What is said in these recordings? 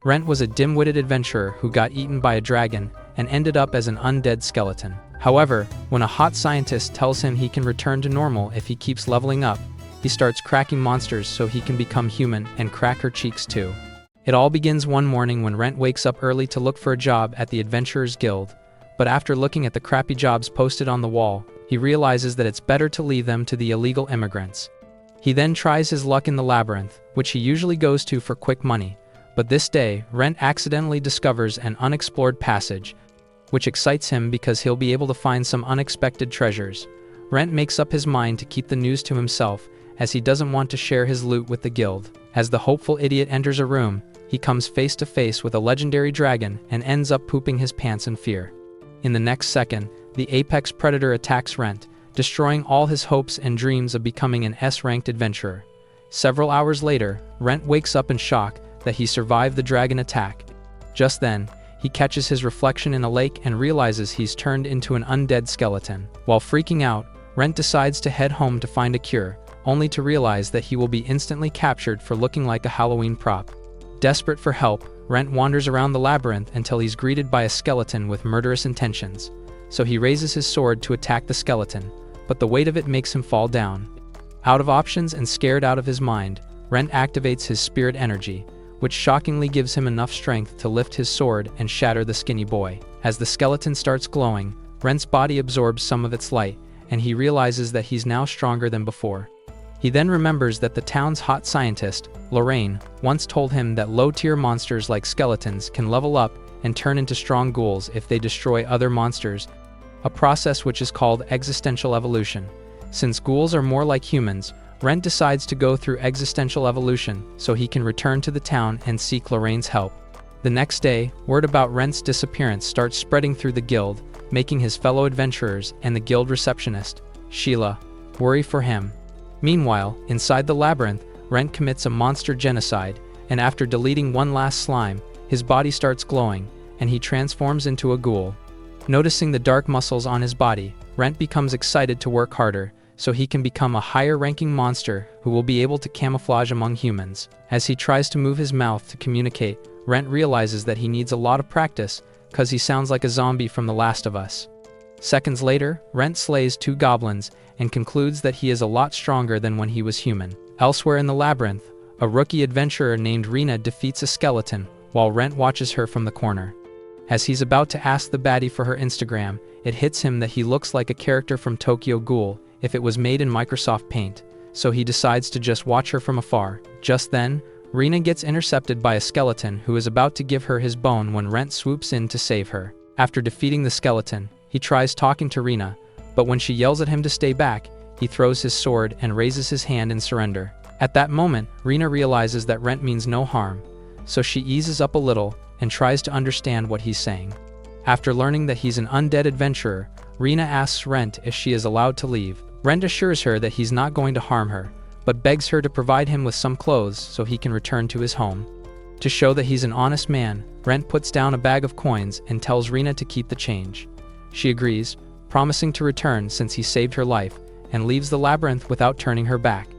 Rent was a dim-witted adventurer who got eaten by a dragon and ended up as an undead skeleton. However, when a hot scientist tells him he can return to normal if he keeps leveling up, he starts cracking monsters so he can become human and crack her cheeks too. It all begins one morning when Rent wakes up early to look for a job at the Adventurers Guild, but after looking at the crappy jobs posted on the wall, he realizes that it's better to leave them to the illegal immigrants. He then tries his luck in the labyrinth, which he usually goes to for quick money, but this day, Rent accidentally discovers an unexplored passage, which excites him because he'll be able to find some unexpected treasures. Rent makes up his mind to keep the news to himself, as he doesn't want to share his loot with the guild. As the hopeful idiot enters a room, he comes face to face with a legendary dragon and ends up pooping his pants in fear. In the next second, the apex predator attacks Rent, destroying all his hopes and dreams of becoming an S-ranked adventurer. Several hours later, Rent wakes up in shock that he survived the dragon attack. Just then, he catches his reflection in a lake and realizes he's turned into an undead skeleton. While freaking out, Rent decides to head home to find a cure, only to realize that he will be instantly captured for looking like a Halloween prop. Desperate for help, Rent wanders around the labyrinth until he's greeted by a skeleton with murderous intentions. So he raises his sword to attack the skeleton, but the weight of it makes him fall down. Out of options and scared out of his mind, Rent activates his spirit energy, which shockingly gives him enough strength to lift his sword and shatter the skinny boy. As the skeleton starts glowing, Rent's body absorbs some of its light, and he realizes that he's now stronger than before. He then remembers that the town's hot scientist, Lorraine, once told him that low-tier monsters like skeletons can level up and turn into strong ghouls if they destroy other monsters, a process which is called existential evolution. Since ghouls are more like humans, Rent decides to go through existential evolution so he can return to the town and seek Lorraine's help. The next day, word about Rent's disappearance starts spreading through the guild, making his fellow adventurers and the guild receptionist, Sheila, worry for him. Meanwhile, inside the labyrinth, Rent commits a monster genocide, and after deleting one last slime, his body starts glowing, and he transforms into a ghoul. Noticing the dark muscles on his body, Rent becomes excited to work harder, so he can become a higher-ranking monster who will be able to camouflage among humans. As he tries to move his mouth to communicate, Rent realizes that he needs a lot of practice, cause he sounds like a zombie from The Last of Us. Seconds later, Rent slays 2 goblins and concludes that he is a lot stronger than when he was human. Elsewhere in the labyrinth, a rookie adventurer named Rena defeats a skeleton, while Rent watches her from the corner. As he's about to ask the baddie for her Instagram, it hits him that he looks like a character from Tokyo Ghoul if it was made in Microsoft Paint, so he decides to just watch her from afar. Just then, Rena gets intercepted by a skeleton who is about to give her his bone when Rent swoops in to save her. After defeating the skeleton, he tries talking to Rena, but when she yells at him to stay back, he throws his sword and raises his hand in surrender. At that moment, Rena realizes that Rent means no harm, so she eases up a little and tries to understand what he's saying. After learning that he's an undead adventurer, Rena asks Rent if she is allowed to leave. Rent assures her that he's not going to harm her, but begs her to provide him with some clothes so he can return to his home. To show that he's an honest man, Rent puts down a bag of coins and tells Rena to keep the change. She agrees, promising to return since he saved her life, and leaves the labyrinth without turning her back.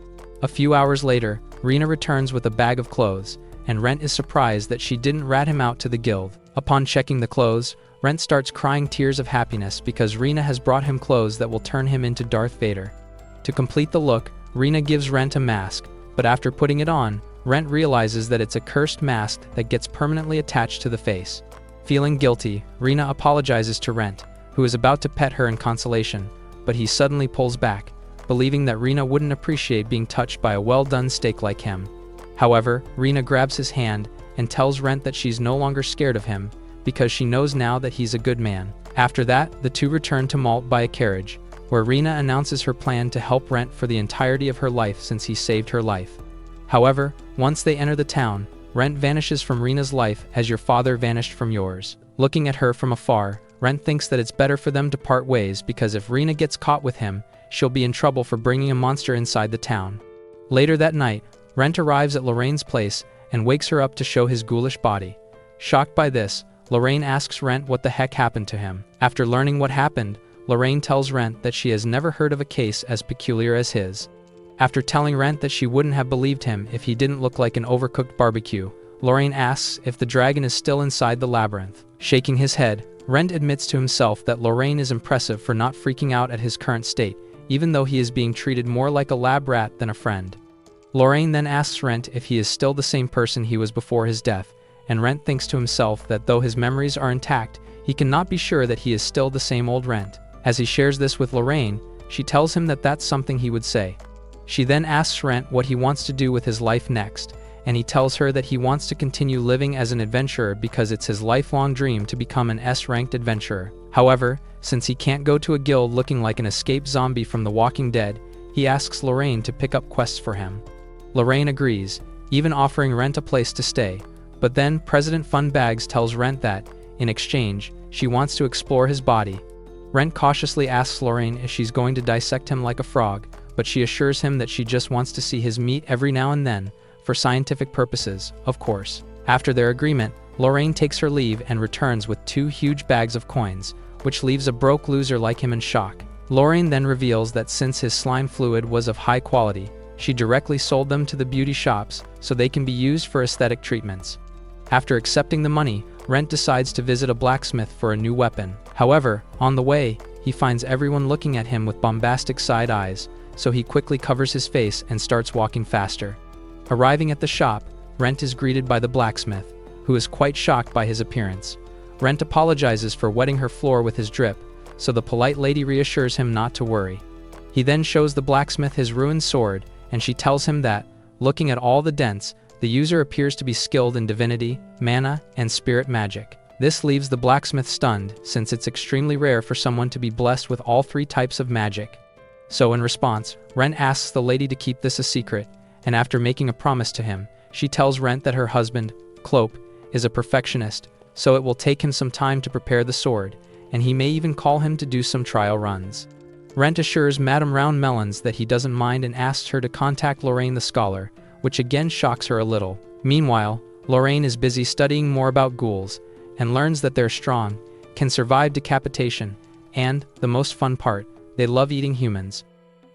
A few hours later, Rena returns with a bag of clothes, and Rent is surprised that she didn't rat him out to the guild. Upon checking the clothes, Rent starts crying tears of happiness because Rena has brought him clothes that will turn him into Darth Vader. To complete the look, Rena gives Rent a mask, but after putting it on, Rent realizes that it's a cursed mask that gets permanently attached to the face. Feeling guilty, Rena apologizes to Rent, who is about to pet her in consolation, but he suddenly pulls back, believing that Rena wouldn't appreciate being touched by a well-done steak like him. However, Rena grabs his hand and tells Rent that she's no longer scared of him, because she knows now that he's a good man. After that, the two return to Malt by a carriage, where Rena announces her plan to help Rent for the entirety of her life since he saved her life. However, once they enter the town, Rent vanishes from Rena's life as your father vanished from yours. Looking at her from afar, Rent thinks that it's better for them to part ways because if Rena gets caught with him, she'll be in trouble for bringing a monster inside the town. Later that night, Rent arrives at Lorraine's place and wakes her up to show his ghoulish body. Shocked by this, Lorraine asks Rent what the heck happened to him. After learning what happened, Lorraine tells Rent that she has never heard of a case as peculiar as his. After telling Rent that she wouldn't have believed him if he didn't look like an overcooked barbecue, Lorraine asks if the dragon is still inside the labyrinth. Shaking his head, Rent admits to himself that Lorraine is impressive for not freaking out at his current state, even though he is being treated more like a lab rat than a friend. Lorraine then asks Rent if he is still the same person he was before his death, and Rent thinks to himself that though his memories are intact, he cannot be sure that he is still the same old Rent. As he shares this with Lorraine, she tells him that that's something he would say. She then asks Rent what he wants to do with his life next, and he tells her that he wants to continue living as an adventurer because it's his lifelong dream to become an S-ranked adventurer. However, since he can't go to a guild looking like an escaped zombie from The Walking Dead, he asks Lorraine to pick up quests for him. Lorraine agrees, even offering Rent a place to stay, but then President Funbags tells Rent that, in exchange, she wants to explore his body. Rent cautiously asks Lorraine if she's going to dissect him like a frog, but she assures him that she just wants to see his meat every now and then, for scientific purposes, of course. After their agreement, Lorraine takes her leave and returns with 2 huge bags of coins, which leaves a broke loser like him in shock. Lorraine then reveals that since his slime fluid was of high quality, she directly sold them to the beauty shops so they can be used for aesthetic treatments. After accepting the money, Rent decides to visit a blacksmith for a new weapon. However, on the way, he finds everyone looking at him with bombastic side eyes, so he quickly covers his face and starts walking faster. Arriving at the shop, Rent is greeted by the blacksmith, who is quite shocked by his appearance. Rent apologizes for wetting her floor with his drip, so the polite lady reassures him not to worry. He then shows the blacksmith his ruined sword, and she tells him that, looking at all the dents, the user appears to be skilled in divinity, mana, and spirit magic. This leaves the blacksmith stunned, since it's extremely rare for someone to be blessed with all 3 types of magic. So in response, Rent asks the lady to keep this a secret, and after making a promise to him, she tells Rent that her husband, Clope, is a perfectionist, so it will take him some time to prepare the sword, and he may even call him to do some trial runs. Rent assures Madame Round Melons that he doesn't mind and asks her to contact Lorraine the Scholar, which again shocks her a little. Meanwhile, Lorraine is busy studying more about ghouls, and learns that they're strong, can survive decapitation, and, the most fun part, they love eating humans.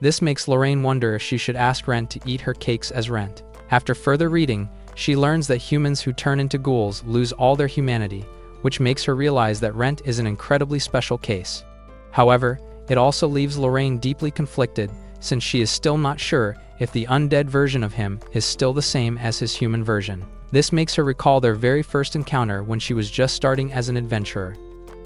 This makes Lorraine wonder if she should ask Rent to eat her cakes as Rent. After further reading, she learns that humans who turn into ghouls lose all their humanity, which makes her realize that Rent is an incredibly special case. However, it also leaves Lorraine deeply conflicted, since she is still not sure if the undead version of him is still the same as his human version. This makes her recall their very first encounter when she was just starting as an adventurer.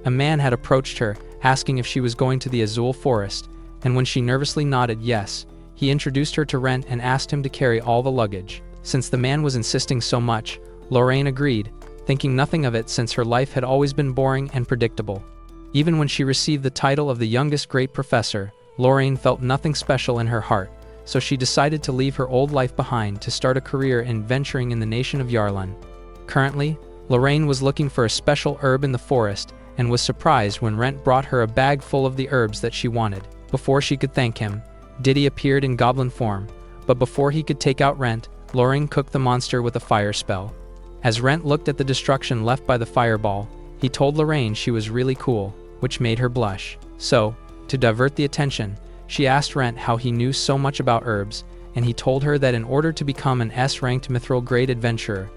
A man had approached her, asking if she was going to the Azul Forest, and when she nervously nodded yes, he introduced her to Rent and asked him to carry all the luggage. Since the man was insisting so much, Lorraine agreed, thinking nothing of it since her life had always been boring and predictable. Even when she received the title of the youngest great professor, Lorraine felt nothing special in her heart, so she decided to leave her old life behind to start a career in venturing in the nation of Yarlan. Currently, Lorraine was looking for a special herb in the forest and was surprised when Rent brought her a bag full of the herbs that she wanted. Before she could thank him, Diddy appeared in goblin form, but before he could take out Rent, Lorraine cooked the monster with a fire spell. As Rent looked at the destruction left by the fireball, he told Lorraine she was really cool, which made her blush. So, to divert the attention, she asked Rent how he knew so much about herbs, and he told her that in order to become an S-ranked mithril grade adventurer,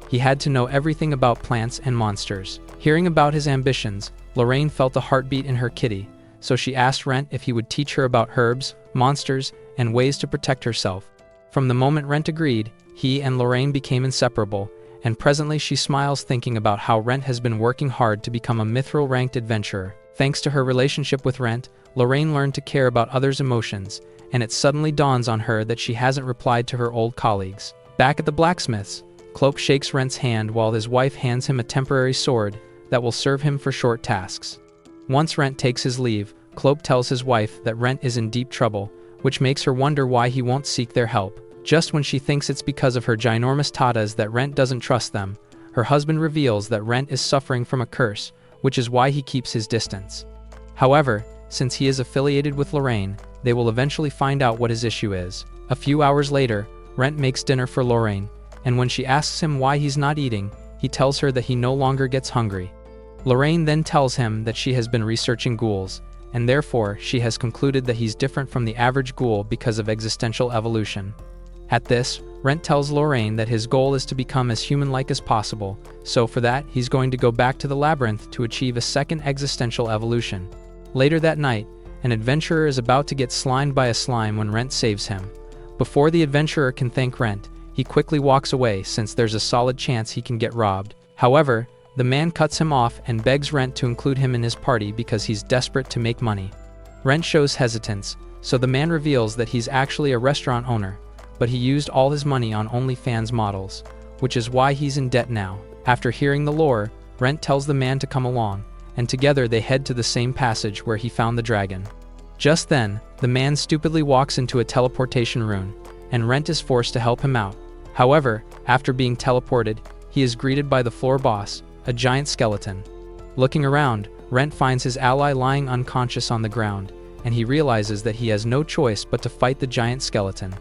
he had to know everything about plants and monsters. Hearing about his ambitions, Lorraine felt a heartbeat in her kitty, so she asked Rent if he would teach her about herbs, monsters, and ways to protect herself. From the moment Rent agreed, he and Lorraine became inseparable, and presently she smiles thinking about how Rent has been working hard to become a mithril-ranked adventurer. Thanks to her relationship with Rent, Lorraine learned to care about others' emotions, and it suddenly dawns on her that she hasn't replied to her old colleagues. Back at the blacksmith's, Clope shakes Rent's hand while his wife hands him a temporary sword that will serve him for short tasks. Once Rent takes his leave, Clope tells his wife that Rent is in deep trouble, which makes her wonder why he won't seek their help. Just when she thinks it's because of her ginormous tatas that Rent doesn't trust them, her husband reveals that Rent is suffering from a curse, which is why he keeps his distance. However, since he is affiliated with Lorraine, they will eventually find out what his issue is. A few hours later, Rent makes dinner for Lorraine, and when she asks him why he's not eating, he tells her that he no longer gets hungry. Lorraine then tells him that she has been researching ghouls, and therefore she has concluded that he's different from the average ghoul because of existential evolution. At this, Rent tells Lorraine that his goal is to become as human-like as possible, so for that, he's going to go back to the labyrinth to achieve a second existential evolution. Later that night, an adventurer is about to get slimed by a slime when Rent saves him. Before the adventurer can thank Rent, he quickly walks away since there's a solid chance he can get robbed. However, the man cuts him off and begs Rent to include him in his party because he's desperate to make money. Rent shows hesitance, so the man reveals that he's actually a restaurant owner, but he used all his money on OnlyFans models, which is why he's in debt now. After hearing the lore, Rent tells the man to come along, and together they head to the same passage where he found the dragon. Just then, the man stupidly walks into a teleportation rune, and Rent is forced to help him out. However, after being teleported, he is greeted by the floor boss, a giant skeleton. Looking around, Rent finds his ally lying unconscious on the ground, and he realizes that he has no choice but to fight the giant skeleton.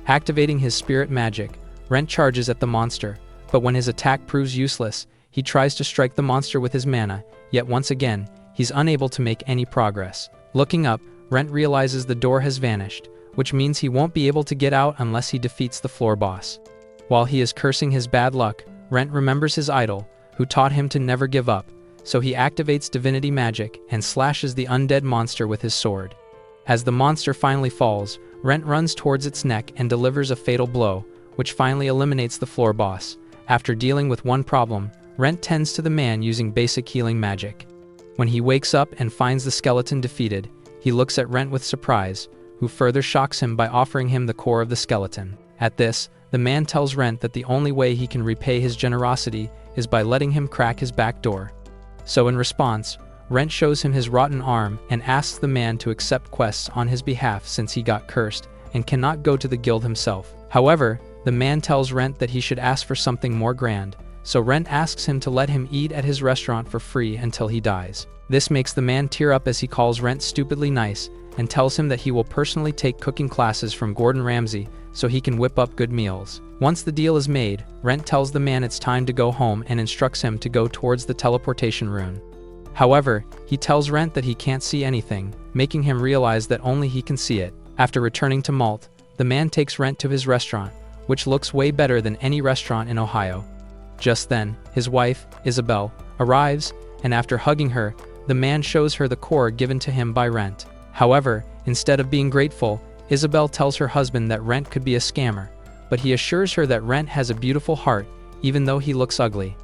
Activating his spirit magic, Rent charges at the monster, but when his attack proves useless, he tries to strike the monster with his mana, yet once again, he's unable to make any progress. Looking up, Rent realizes the door has vanished, which means he won't be able to get out unless he defeats the floor boss. While he is cursing his bad luck, Rent remembers his idol, who taught him to never give up, so he activates divinity magic and slashes the undead monster with his sword. As the monster finally falls, Rent runs towards its neck and delivers a fatal blow, which finally eliminates the floor boss. After dealing with one problem, Rent tends to the man using basic healing magic. When he wakes up and finds the skeleton defeated, he looks at Rent with surprise, who further shocks him by offering him the core of the skeleton. At this, the man tells Rent that the only way he can repay his generosity is by letting him crack his back door. So in response, Rent shows him his rotten arm and asks the man to accept quests on his behalf since he got cursed and cannot go to the guild himself. However, the man tells Rent that he should ask for something more grand, so Rent asks him to let him eat at his restaurant for free until he dies. This makes the man tear up as he calls Rent stupidly nice and tells him that he will personally take cooking classes from Gordon Ramsay so he can whip up good meals. Once the deal is made, Rent tells the man it's time to go home and instructs him to go towards the teleportation rune. However, he tells Rent that he can't see anything, making him realize that only he can see it. After returning to Malt, the man takes Rent to his restaurant, which looks way better than any restaurant in Ohio. Just then, his wife, Isabel, arrives, and after hugging her, the man shows her the core given to him by Rent. However, instead of being grateful, Isabel tells her husband that Rent could be a scammer, but he assures her that Rent has a beautiful heart, even though he looks ugly.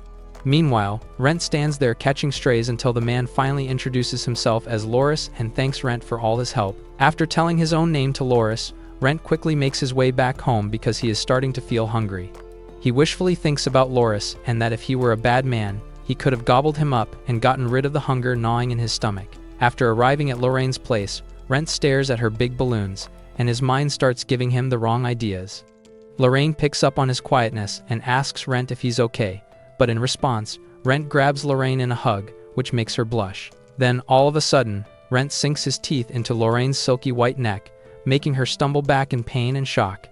Meanwhile, Rent stands there catching strays until the man finally introduces himself as Loris and thanks Rent for all his help. After telling his own name to Loris, Rent quickly makes his way back home because he is starting to feel hungry. He wishfully thinks about Loris and that if he were a bad man, he could have gobbled him up and gotten rid of the hunger gnawing in his stomach. After arriving at Lorraine's place, Rent stares at her big balloons, and his mind starts giving him the wrong ideas. Lorraine picks up on his quietness and asks Rent if he's okay, but in response, Rent grabs Lorraine in a hug, which makes her blush. Then, all of a sudden, Rent sinks his teeth into Lorraine's silky white neck, making her stumble back in pain and shock.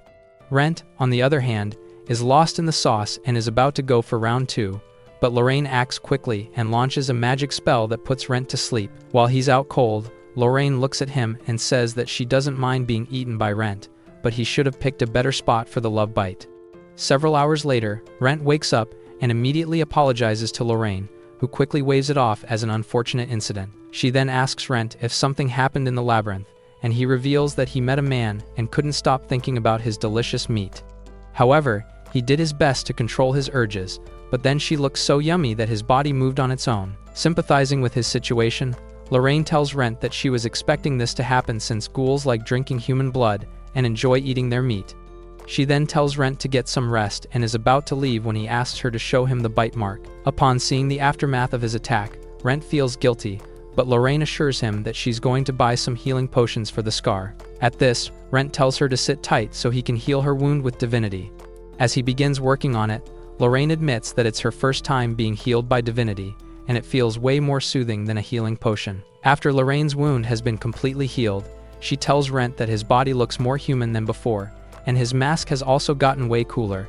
Rent, on the other hand, is lost in the sauce and is about to go for round 2, but Lorraine acts quickly and launches a magic spell that puts Rent to sleep. While he's out cold, Lorraine looks at him and says that she doesn't mind being eaten by Rent, but he should have picked a better spot for the love bite. Several hours later, Rent wakes up and immediately apologizes to Lorraine, who quickly waves it off as an unfortunate incident. She then asks Rent if something happened in the labyrinth, and he reveals that he met a man and couldn't stop thinking about his delicious meat. However, he did his best to control his urges, but then she looked so yummy that his body moved on its own. Sympathizing with his situation, Lorraine tells Rent that she was expecting this to happen since ghouls like drinking human blood and enjoy eating their meat. She then tells Rent to get some rest and is about to leave when he asks her to show him the bite mark. Upon seeing the aftermath of his attack, Rent feels guilty, but Lorraine assures him that she's going to buy some healing potions for the scar. At this, Rent tells her to sit tight so he can heal her wound with divinity. As he begins working on it, Lorraine admits that it's her first time being healed by divinity, and it feels way more soothing than a healing potion. After Lorraine's wound has been completely healed, she tells Rent that his body looks more human than before, and his mask has also gotten way cooler.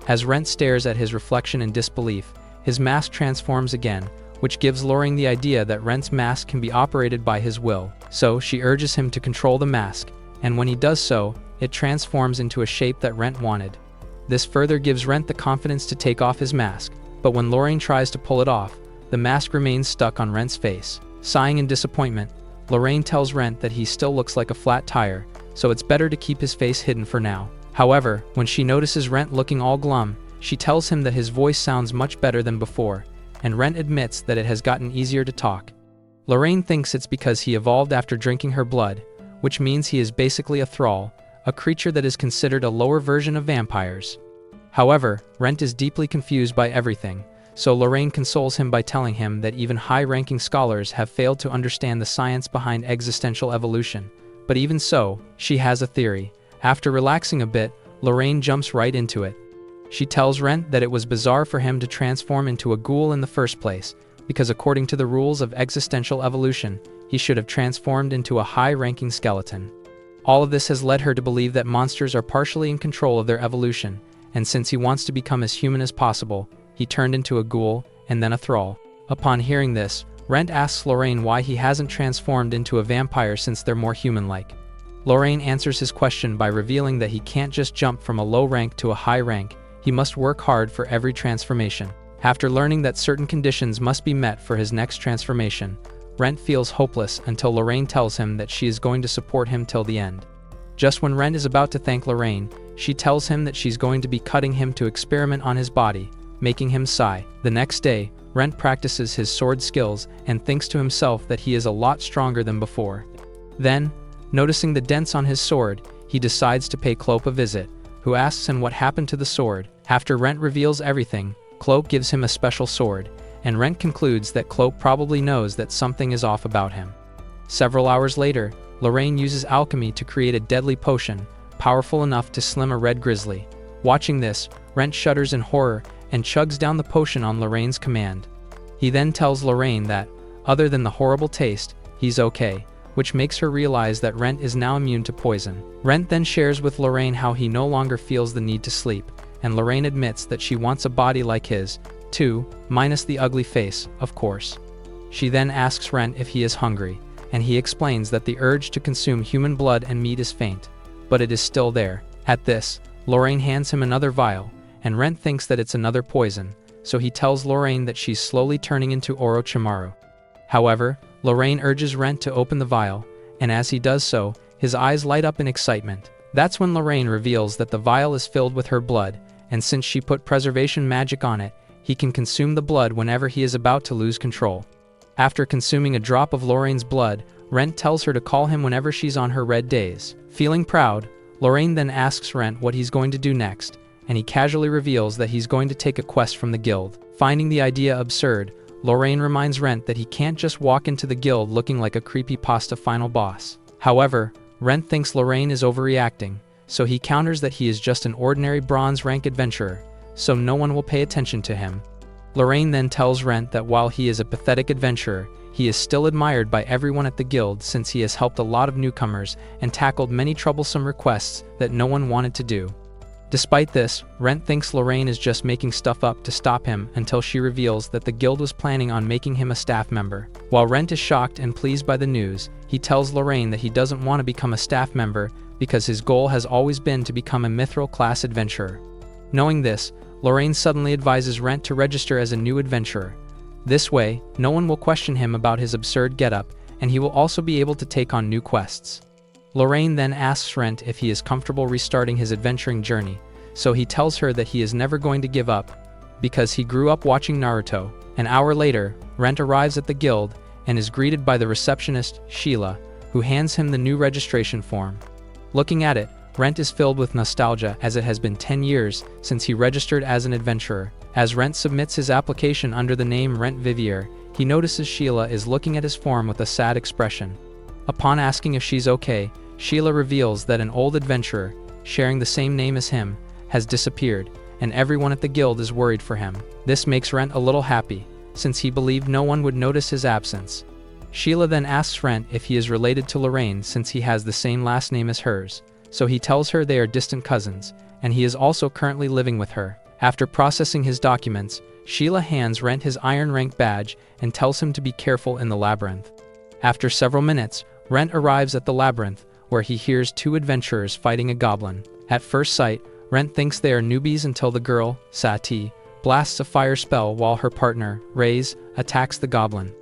As Rent stares at his reflection in disbelief, his mask transforms again, which gives Lorraine the idea that Rent's mask can be operated by his will. So she urges him to control the mask, and when he does so, it transforms into a shape that Rent wanted. This further gives Rent the confidence to take off his mask, but when Lorraine tries to pull it off, the mask remains stuck on Rent's face. Sighing in disappointment, Lorraine tells Rent that he still looks like a flat tire, so it's better to keep his face hidden for now. However, when she notices Rent looking all glum, she tells him that his voice sounds much better than before, and Rent admits that it has gotten easier to talk. Lorraine thinks it's because he evolved after drinking her blood, which means he is basically a thrall, a creature that is considered a lower version of vampires. However, Rent is deeply confused by everything, so Lorraine consoles him by telling him that even high-ranking scholars have failed to understand the science behind existential evolution. But even so, she has a theory. After relaxing a bit, Lorraine jumps right into it. She tells Rent that it was bizarre for him to transform into a ghoul in the first place, because according to the rules of existential evolution, he should have transformed into a high-ranking skeleton. All of this has led her to believe that monsters are partially in control of their evolution, and since he wants to become as human as possible, he turned into a ghoul and then a thrall. Upon hearing this, Rent asks Lorraine why he hasn't transformed into a vampire since they're more human-like. Lorraine answers his question by revealing that he can't just jump from a low rank to a high rank, he must work hard for every transformation. After learning that certain conditions must be met for his next transformation, Rent feels hopeless until Lorraine tells him that she is going to support him till the end. Just when Rent is about to thank Lorraine, she tells him that she's going to be cutting him to experiment on his body, making him sigh. The next day, Rent practices his sword skills and thinks to himself that he is a lot stronger than before. Then, noticing the dents on his sword, he decides to pay Clope a visit, who asks him what happened to the sword. After Rent reveals everything, Clope gives him a special sword, and Rent concludes that Clope probably knows that something is off about him. Several hours later, Lorraine uses alchemy to create a deadly potion, powerful enough to slim a red grizzly. Watching this, Rent shudders in horror and chugs down the potion on Lorraine's command. He then tells Lorraine that, other than the horrible taste, he's okay, which makes her realize that Rent is now immune to poison. Rent then shares with Lorraine how he no longer feels the need to sleep, and Lorraine admits that she wants a body like his, too, minus the ugly face, of course. She then asks Rent if he is hungry, and he explains that the urge to consume human blood and meat is faint, but it is still there. At this, Lorraine hands him another vial, and Rent thinks that it's another poison, so he tells Lorraine that she's slowly turning into Orochimaru. However, Lorraine urges Rent to open the vial, and as he does so, his eyes light up in excitement. That's when Lorraine reveals that the vial is filled with her blood, and since she put preservation magic on it, he can consume the blood whenever he is about to lose control. After consuming a drop of Lorraine's blood, Rent tells her to call him whenever she's on her red days. Feeling proud, Lorraine then asks Rent what he's going to do next, and he casually reveals that he's going to take a quest from the guild. Finding the idea absurd, Lorraine reminds Rent that he can't just walk into the guild looking like a creepypasta final boss. However, Rent thinks Lorraine is overreacting, so he counters that he is just an ordinary bronze rank adventurer, so no one will pay attention to him. Lorraine then tells Rent that while he is a pathetic adventurer, he is still admired by everyone at the guild since he has helped a lot of newcomers and tackled many troublesome requests that no one wanted to do. Despite this, Rent thinks Lorraine is just making stuff up to stop him until she reveals that the guild was planning on making him a staff member. While Rent is shocked and pleased by the news, he tells Lorraine that he doesn't want to become a staff member because his goal has always been to become a mithril class adventurer. Knowing this, Lorraine suddenly advises Rent to register as a new adventurer. This way, no one will question him about his absurd getup, and he will also be able to take on new quests. Lorraine then asks Rent if he is comfortable restarting his adventuring journey, so he tells her that he is never going to give up, because he grew up watching Naruto. An hour later, Rent arrives at the guild and is greeted by the receptionist, Sheila, who hands him the new registration form. Looking at it, Rent is filled with nostalgia as it has been 10 years since he registered as an adventurer. As Rent submits his application under the name Rent Vivier, he notices Sheila is looking at his form with a sad expression. Upon asking if she's okay, Sheila reveals that an old adventurer, sharing the same name as him, has disappeared, and everyone at the guild is worried for him. This makes Rent a little happy, since he believed no one would notice his absence. Sheila then asks Rent if he is related to Lorraine since he has the same last name as hers, so he tells her they are distant cousins, and he is also currently living with her. After processing his documents, Sheila hands Rent his iron rank badge and tells him to be careful in the labyrinth. After several minutes, Rent arrives at the labyrinth, where he hears two adventurers fighting a goblin. At first sight, Rent thinks they are newbies until the girl, Sati, blasts a fire spell while her partner, Raze, attacks the goblin.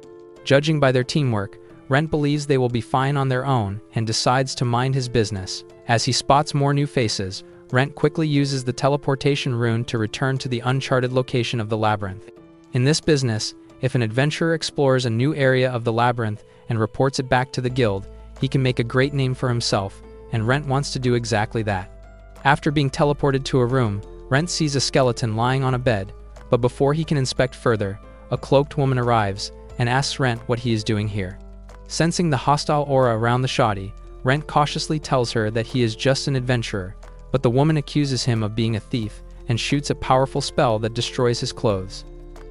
Judging by their teamwork, Rent believes they will be fine on their own and decides to mind his business. As he spots more new faces, Rent quickly uses the teleportation rune to return to the uncharted location of the labyrinth. In this business, if an adventurer explores a new area of the labyrinth and reports it back to the guild, he can make a great name for himself, and Rent wants to do exactly that. After being teleported to a room, Rent sees a skeleton lying on a bed, but before he can inspect further, a cloaked woman arrives and asks Rent what he is doing here. Sensing the hostile aura around the shoddy, Rent cautiously tells her that he is just an adventurer, but the woman accuses him of being a thief and shoots a powerful spell that destroys his clothes.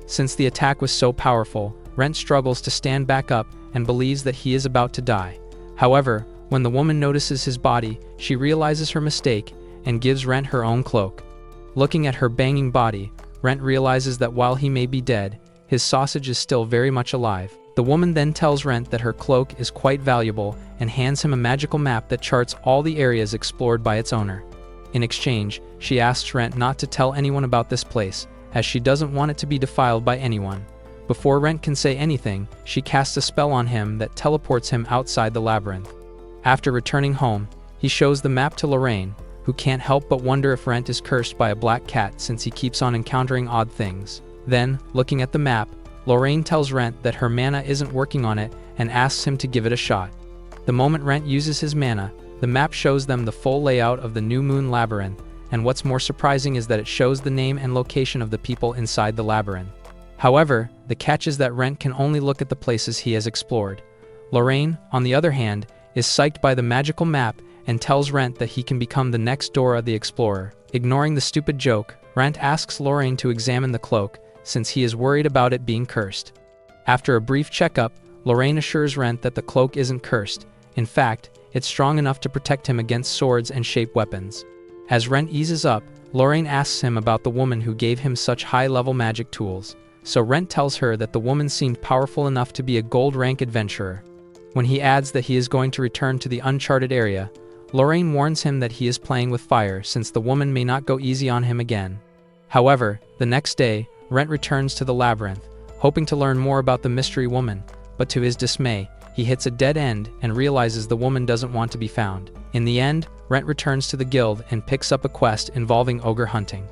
Since the attack was so powerful, Rent struggles to stand back up and believes that he is about to die. However, when the woman notices his body, she realizes her mistake and gives Rent her own cloak. Looking at her banging body, Rent realizes that while he may be dead, his sausage is still very much alive. The woman then tells Rent that her cloak is quite valuable and hands him a magical map that charts all the areas explored by its owner. In exchange, she asks Rent not to tell anyone about this place, as she doesn't want it to be defiled by anyone. Before Rent can say anything, she casts a spell on him that teleports him outside the labyrinth. After returning home, he shows the map to Lorraine, who can't help but wonder if Rent is cursed by a black cat since he keeps on encountering odd things. Then, looking at the map, Lorraine tells Rent that her mana isn't working on it and asks him to give it a shot. The moment Rent uses his mana, the map shows them the full layout of the New Moon Labyrinth, and what's more surprising is that it shows the name and location of the people inside the labyrinth. However, the catch is that Rent can only look at the places he has explored. Lorraine, on the other hand, is psyched by the magical map and tells Rent that he can become the next Dora the Explorer. Ignoring the stupid joke, Rent asks Lorraine to examine the cloak, since he is worried about it being cursed. After a brief checkup, Lorraine assures Rent that the cloak isn't cursed. In fact, it's strong enough to protect him against swords and shape weapons. As Rent eases up, Lorraine asks him about the woman who gave him such high-level magic tools. So Rent tells her that the woman seemed powerful enough to be a gold-rank adventurer. When he adds that he is going to return to the uncharted area, Lorraine warns him that he is playing with fire since the woman may not go easy on him again. However, the next day, Rent returns to the labyrinth, hoping to learn more about the mystery woman, but to his dismay, he hits a dead end and realizes the woman doesn't want to be found. In the end, Rent returns to the guild and picks up a quest involving ogre hunting.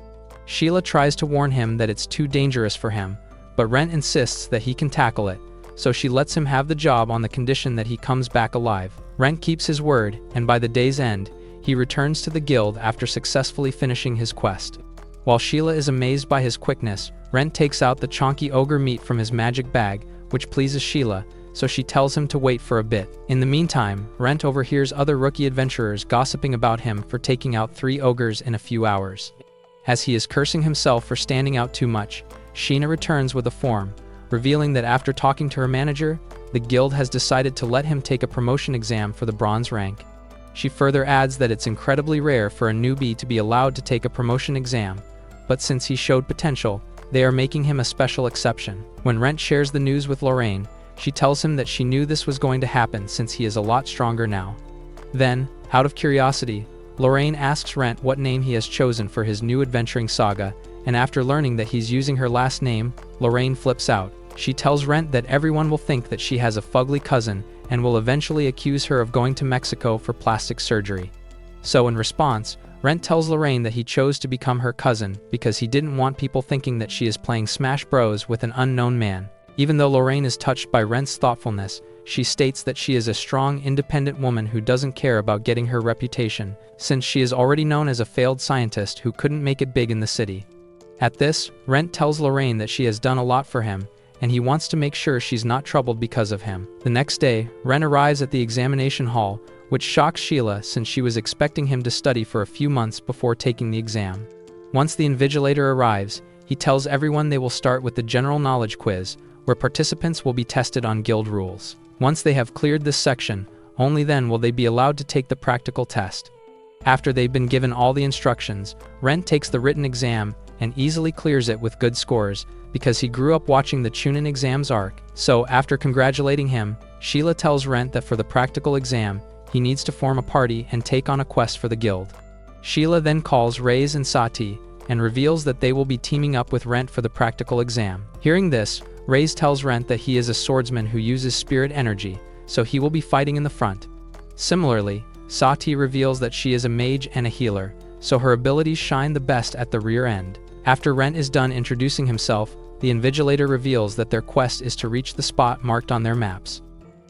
Sheila tries to warn him that it's too dangerous for him, but Rent insists that he can tackle it, so she lets him have the job on the condition that he comes back alive. Rent keeps his word, and by the day's end, he returns to the guild after successfully finishing his quest. While Sheila is amazed by his quickness, Rent takes out the chonky ogre meat from his magic bag, which pleases Sheila, so she tells him to wait for a bit. In the meantime, Rent overhears other rookie adventurers gossiping about him for taking out 3 ogres in a few hours. As he is cursing himself for standing out too much, Sheena returns with a form, revealing that after talking to her manager, the guild has decided to let him take a promotion exam for the bronze rank. She further adds that it's incredibly rare for a newbie to be allowed to take a promotion exam, but since he showed potential, they are making him a special exception. When Rent shares the news with Lorraine, she tells him that she knew this was going to happen since he is a lot stronger now. Then, out of curiosity, Lorraine asks Rent what name he has chosen for his new adventuring saga, and after learning that he's using her last name, Lorraine flips out. She tells Rent that everyone will think that she has a fugly cousin and will eventually accuse her of going to Mexico for plastic surgery. So in response, Rent tells Lorraine that he chose to become her cousin because he didn't want people thinking that she is playing Smash Bros with an unknown man. Even though Lorraine is touched by Rent's thoughtfulness, she states that she is a strong, independent woman who doesn't care about getting her reputation, since she is already known as a failed scientist who couldn't make it big in the city. At this, Rent tells Lorraine that she has done a lot for him, and he wants to make sure she's not troubled because of him. The next day, Rent arrives at the examination hall, which shocks Sheila since she was expecting him to study for a few months before taking the exam. Once the invigilator arrives, he tells everyone they will start with the general knowledge quiz, where participants will be tested on guild rules. Once they have cleared this section, only then will they be allowed to take the practical test. After they've been given all the instructions, Rent takes the written exam and easily clears it with good scores, because he grew up watching the Chunin exams arc. So after congratulating him, Sheila tells Rent that for the practical exam, he needs to form a party and take on a quest for the guild. Sheila then calls Reyes and Sati and reveals that they will be teaming up with Rent for the practical exam. Hearing this, Reyes tells Rent that he is a swordsman who uses spirit energy, so he will be fighting in the front. Similarly, Sati reveals that she is a mage and a healer, so her abilities shine the best at the rear end. After Rent is done introducing himself, the Invigilator reveals that their quest is to reach the spot marked on their maps.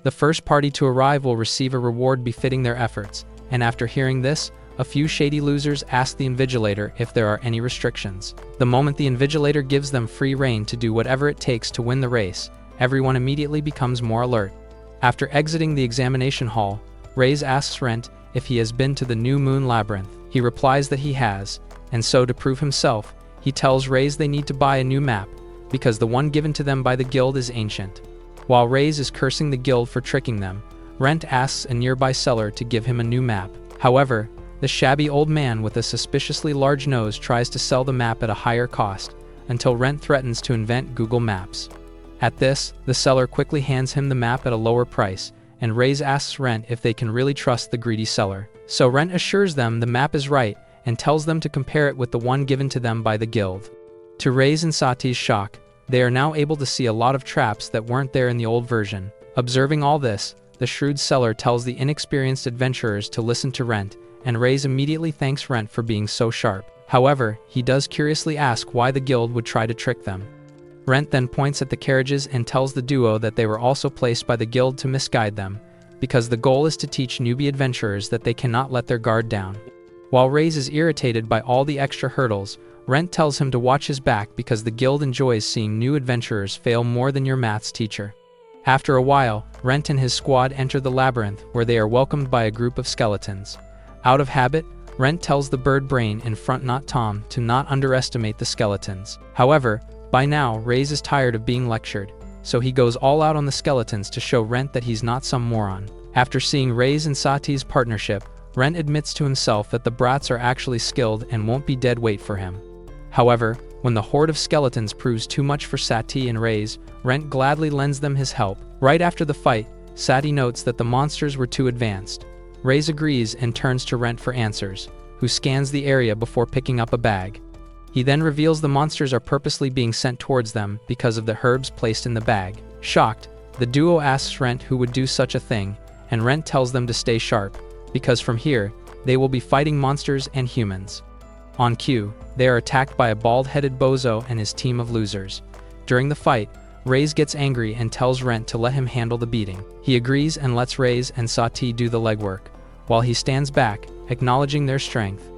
The first party to arrive will receive a reward befitting their efforts, and after hearing this, a few shady losers ask the Invigilator if there are any restrictions. The moment the Invigilator gives them free rein to do whatever it takes to win the race, everyone immediately becomes more alert. After exiting the examination hall, Reyes asks Rent if he has been to the New Moon Labyrinth. He replies that he has, and so to prove himself, he tells Reyes they need to buy a new map, because the one given to them by the guild is ancient. While Reyes is cursing the guild for tricking them, Rent asks a nearby seller to give him a new map. However, the shabby old man with a suspiciously large nose tries to sell the map at a higher cost, until Rent threatens to invent Google Maps. At this, the seller quickly hands him the map at a lower price, and Reyes asks Rent if they can really trust the greedy seller. So Rent assures them the map is right, and tells them to compare it with the one given to them by the guild. To Reyes and Sati's shock, they are now able to see a lot of traps that weren't there in the old version. Observing all this, the shrewd seller tells the inexperienced adventurers to listen to Rent, and Reyes immediately thanks Rent for being so sharp. However, he does curiously ask why the guild would try to trick them. Rent then points at the carriages and tells the duo that they were also placed by the guild to misguide them, because the goal is to teach newbie adventurers that they cannot let their guard down. While Reyes is irritated by all the extra hurdles, Rent tells him to watch his back because the guild enjoys seeing new adventurers fail more than your maths teacher. After a while, Rent and his squad enter the labyrinth where they are welcomed by a group of skeletons. Out of habit, Rent tells the bird brain in front not Tom to not underestimate the skeletons. However, by now Reyes is tired of being lectured, so he goes all out on the skeletons to show Rent that he's not some moron. After seeing Reyes and Sati's partnership, Rent admits to himself that the brats are actually skilled and won't be dead weight for him. However, when the horde of skeletons proves too much for Sati and Reyes, Rent gladly lends them his help. Right after the fight, Sati notes that the monsters were too advanced. Reyes agrees and turns to Rent for answers, who scans the area before picking up a bag. He then reveals the monsters are purposely being sent towards them because of the herbs placed in the bag. Shocked, the duo asks Rent who would do such a thing, and Rent tells them to stay sharp, because from here, they will be fighting monsters and humans. On cue, they are attacked by a bald-headed bozo and his team of losers. During the fight, Reyes gets angry and tells Rent to let him handle the beating. He agrees and lets Reyes and Sati do the legwork, while he stands back, acknowledging their strength.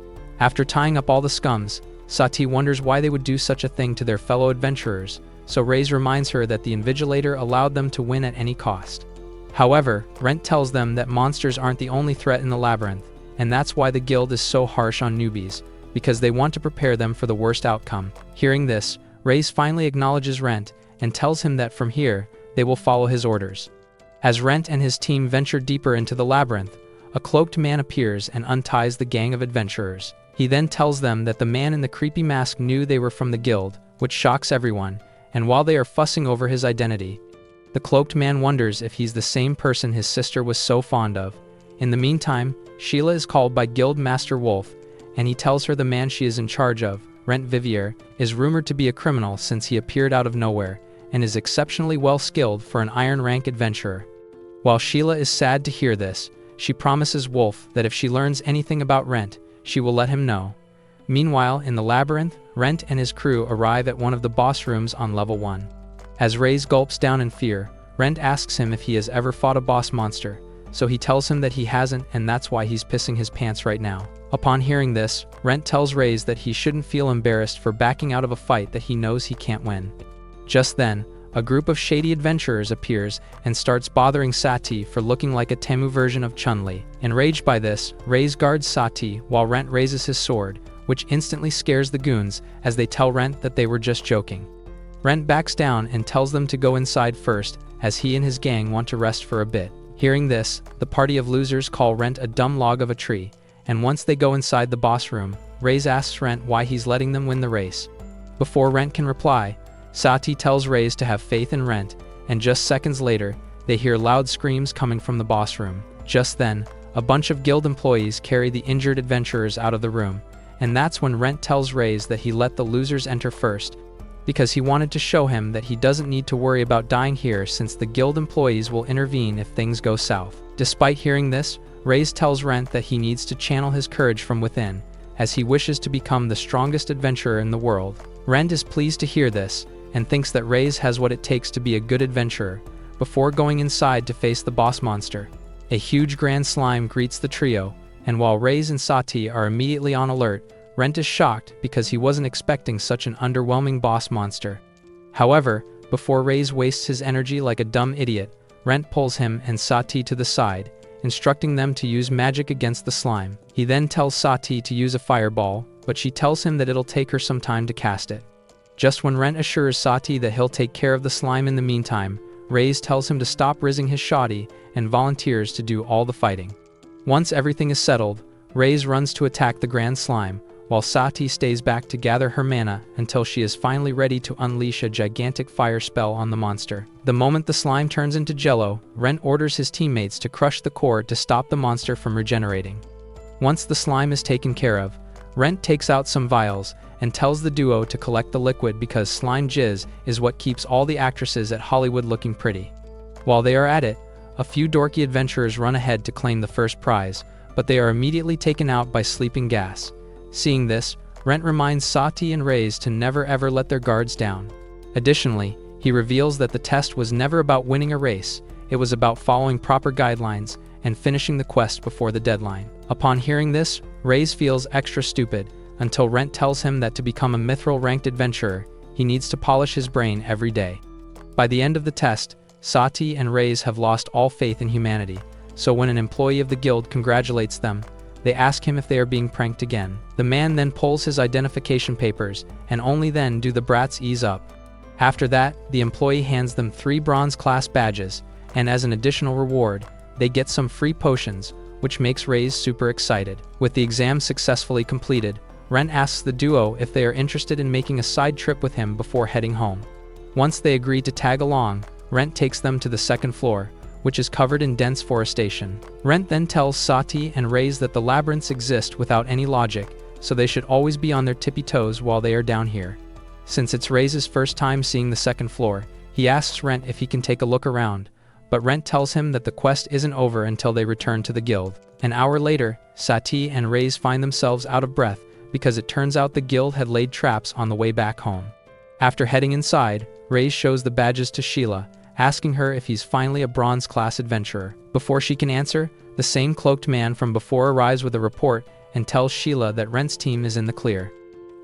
After tying up all the scums, Sati wonders why they would do such a thing to their fellow adventurers, so Reyes reminds her that the Invigilator allowed them to win at any cost. However, Rent tells them that monsters aren't the only threat in the labyrinth, and that's why the guild is so harsh on newbies, because they want to prepare them for the worst outcome. Hearing this, Reyes finally acknowledges Rent and tells him that from here, they will follow his orders. As Rent and his team venture deeper into the labyrinth, a cloaked man appears and unties the gang of adventurers. He then tells them that the man in the creepy mask knew they were from the guild, which shocks everyone, and while they are fussing over his identity, the cloaked man wonders if he's the same person his sister was so fond of. In the meantime, Sheila is called by Guild Master Wolf, and he tells her the man she is in charge of, Rent Vivier, is rumored to be a criminal since he appeared out of nowhere, and is exceptionally well skilled for an iron rank adventurer. While Sheila is sad to hear this, she promises Wolf that if she learns anything about Rent, she will let him know. Meanwhile, in the labyrinth, Rent and his crew arrive at one of the boss rooms on level 1. As Reyes gulps down in fear, Rent asks him if he has ever fought a boss monster, so he tells him that he hasn't and that's why he's pissing his pants right now. Upon hearing this, Rent tells Reyes that he shouldn't feel embarrassed for backing out of a fight that he knows he can't win. Just then, a group of shady adventurers appears and starts bothering Sati for looking like a Temu version of Chun-Li. Enraged by this, Reyes guards Sati while Rent raises his sword, which instantly scares the goons as they tell Rent that they were just joking. Rent backs down and tells them to go inside first, as he and his gang want to rest for a bit. Hearing this, the party of losers call Rent a dumb log of a tree, and once they go inside the boss room, Reyes asks Rent why he's letting them win the race. Before Rent can reply, Sati tells Reyes to have faith in Rent, and just seconds later, they hear loud screams coming from the boss room. Just then, a bunch of guild employees carry the injured adventurers out of the room, and that's when Rent tells Reyes that he let the losers enter first, because he wanted to show him that he doesn't need to worry about dying here since the guild employees will intervene if things go south. Despite hearing this, Reyes tells Rent that he needs to channel his courage from within, as he wishes to become the strongest adventurer in the world. Rent is pleased to hear this, and thinks that Reyes has what it takes to be a good adventurer, before going inside to face the boss monster. A huge grand slime greets the trio, and while Reyes and Sati are immediately on alert, Rent is shocked because he wasn't expecting such an underwhelming boss monster. However, before Reyes wastes his energy like a dumb idiot, Rent pulls him and Sati to the side, instructing them to use magic against the slime. He then tells Sati to use a fireball, but she tells him that it'll take her some time to cast it. Just when Rent assures Sati that he'll take care of the slime in the meantime, Reyes tells him to stop rizzing his shoddy and volunteers to do all the fighting. Once everything is settled, Reyes runs to attack the grand slime, while Sati stays back to gather her mana until she is finally ready to unleash a gigantic fire spell on the monster. The moment the slime turns into jello, Rent orders his teammates to crush the core to stop the monster from regenerating. Once the slime is taken care of, Rent takes out some vials and tells the duo to collect the liquid because slime jizz is what keeps all the actresses at Hollywood looking pretty. While they are at it, a few dorky adventurers run ahead to claim the first prize, but they are immediately taken out by sleeping gas. Seeing this, Rent reminds Sati and Reyes to never ever let their guards down. Additionally, he reveals that the test was never about winning a race, it was about following proper guidelines and finishing the quest before the deadline. Upon hearing this, Reyes feels extra stupid, until Rent tells him that to become a mithril ranked adventurer, he needs to polish his brain every day. By the end of the test, Sati and Reyes have lost all faith in humanity, so when an employee of the guild congratulates them, they ask him if they are being pranked again. The man then pulls his identification papers, and only then do the brats ease up. After that, the employee hands them 3 bronze class badges, and as an additional reward, they get some free potions, which makes Reyes super excited. With the exam successfully completed, Rent asks the duo if they are interested in making a side trip with him before heading home. Once they agree to tag along, Rent takes them to the second floor, which is covered in dense forestation. Rent then tells Sati and Reyes that the labyrinths exist without any logic, so they should always be on their tippy toes while they are down here. Since it's Reyes' first time seeing the second floor, he asks Rent if he can take a look around, but Rent tells him that the quest isn't over until they return to the guild. An hour later, Sati and Reyes find themselves out of breath because it turns out the guild had laid traps on the way back home. After heading inside, Reyes shows the badges to Sheila, asking her if he's finally a bronze class adventurer. Before she can answer, the same cloaked man from before arrives with a report and tells Sheila that Rent's team is in the clear.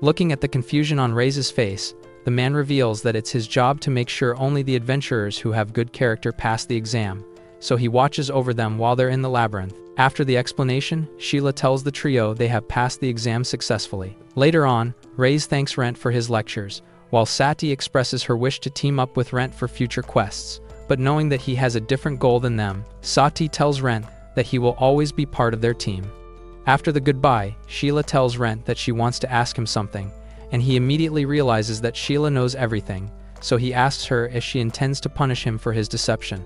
Looking at the confusion on Reyes' face, the man reveals that it's his job to make sure only the adventurers who have good character pass the exam, so he watches over them while they're in the labyrinth. After the explanation, Sheila tells the trio they have passed the exam successfully. Later on, Reyes thanks Rent for his lectures, while Sati expresses her wish to team up with Rent for future quests, but knowing that he has a different goal than them, Sati tells Rent that he will always be part of their team. After the goodbye, Sheila tells Rent that she wants to ask him something, and he immediately realizes that Sheila knows everything, so he asks her if she intends to punish him for his deception.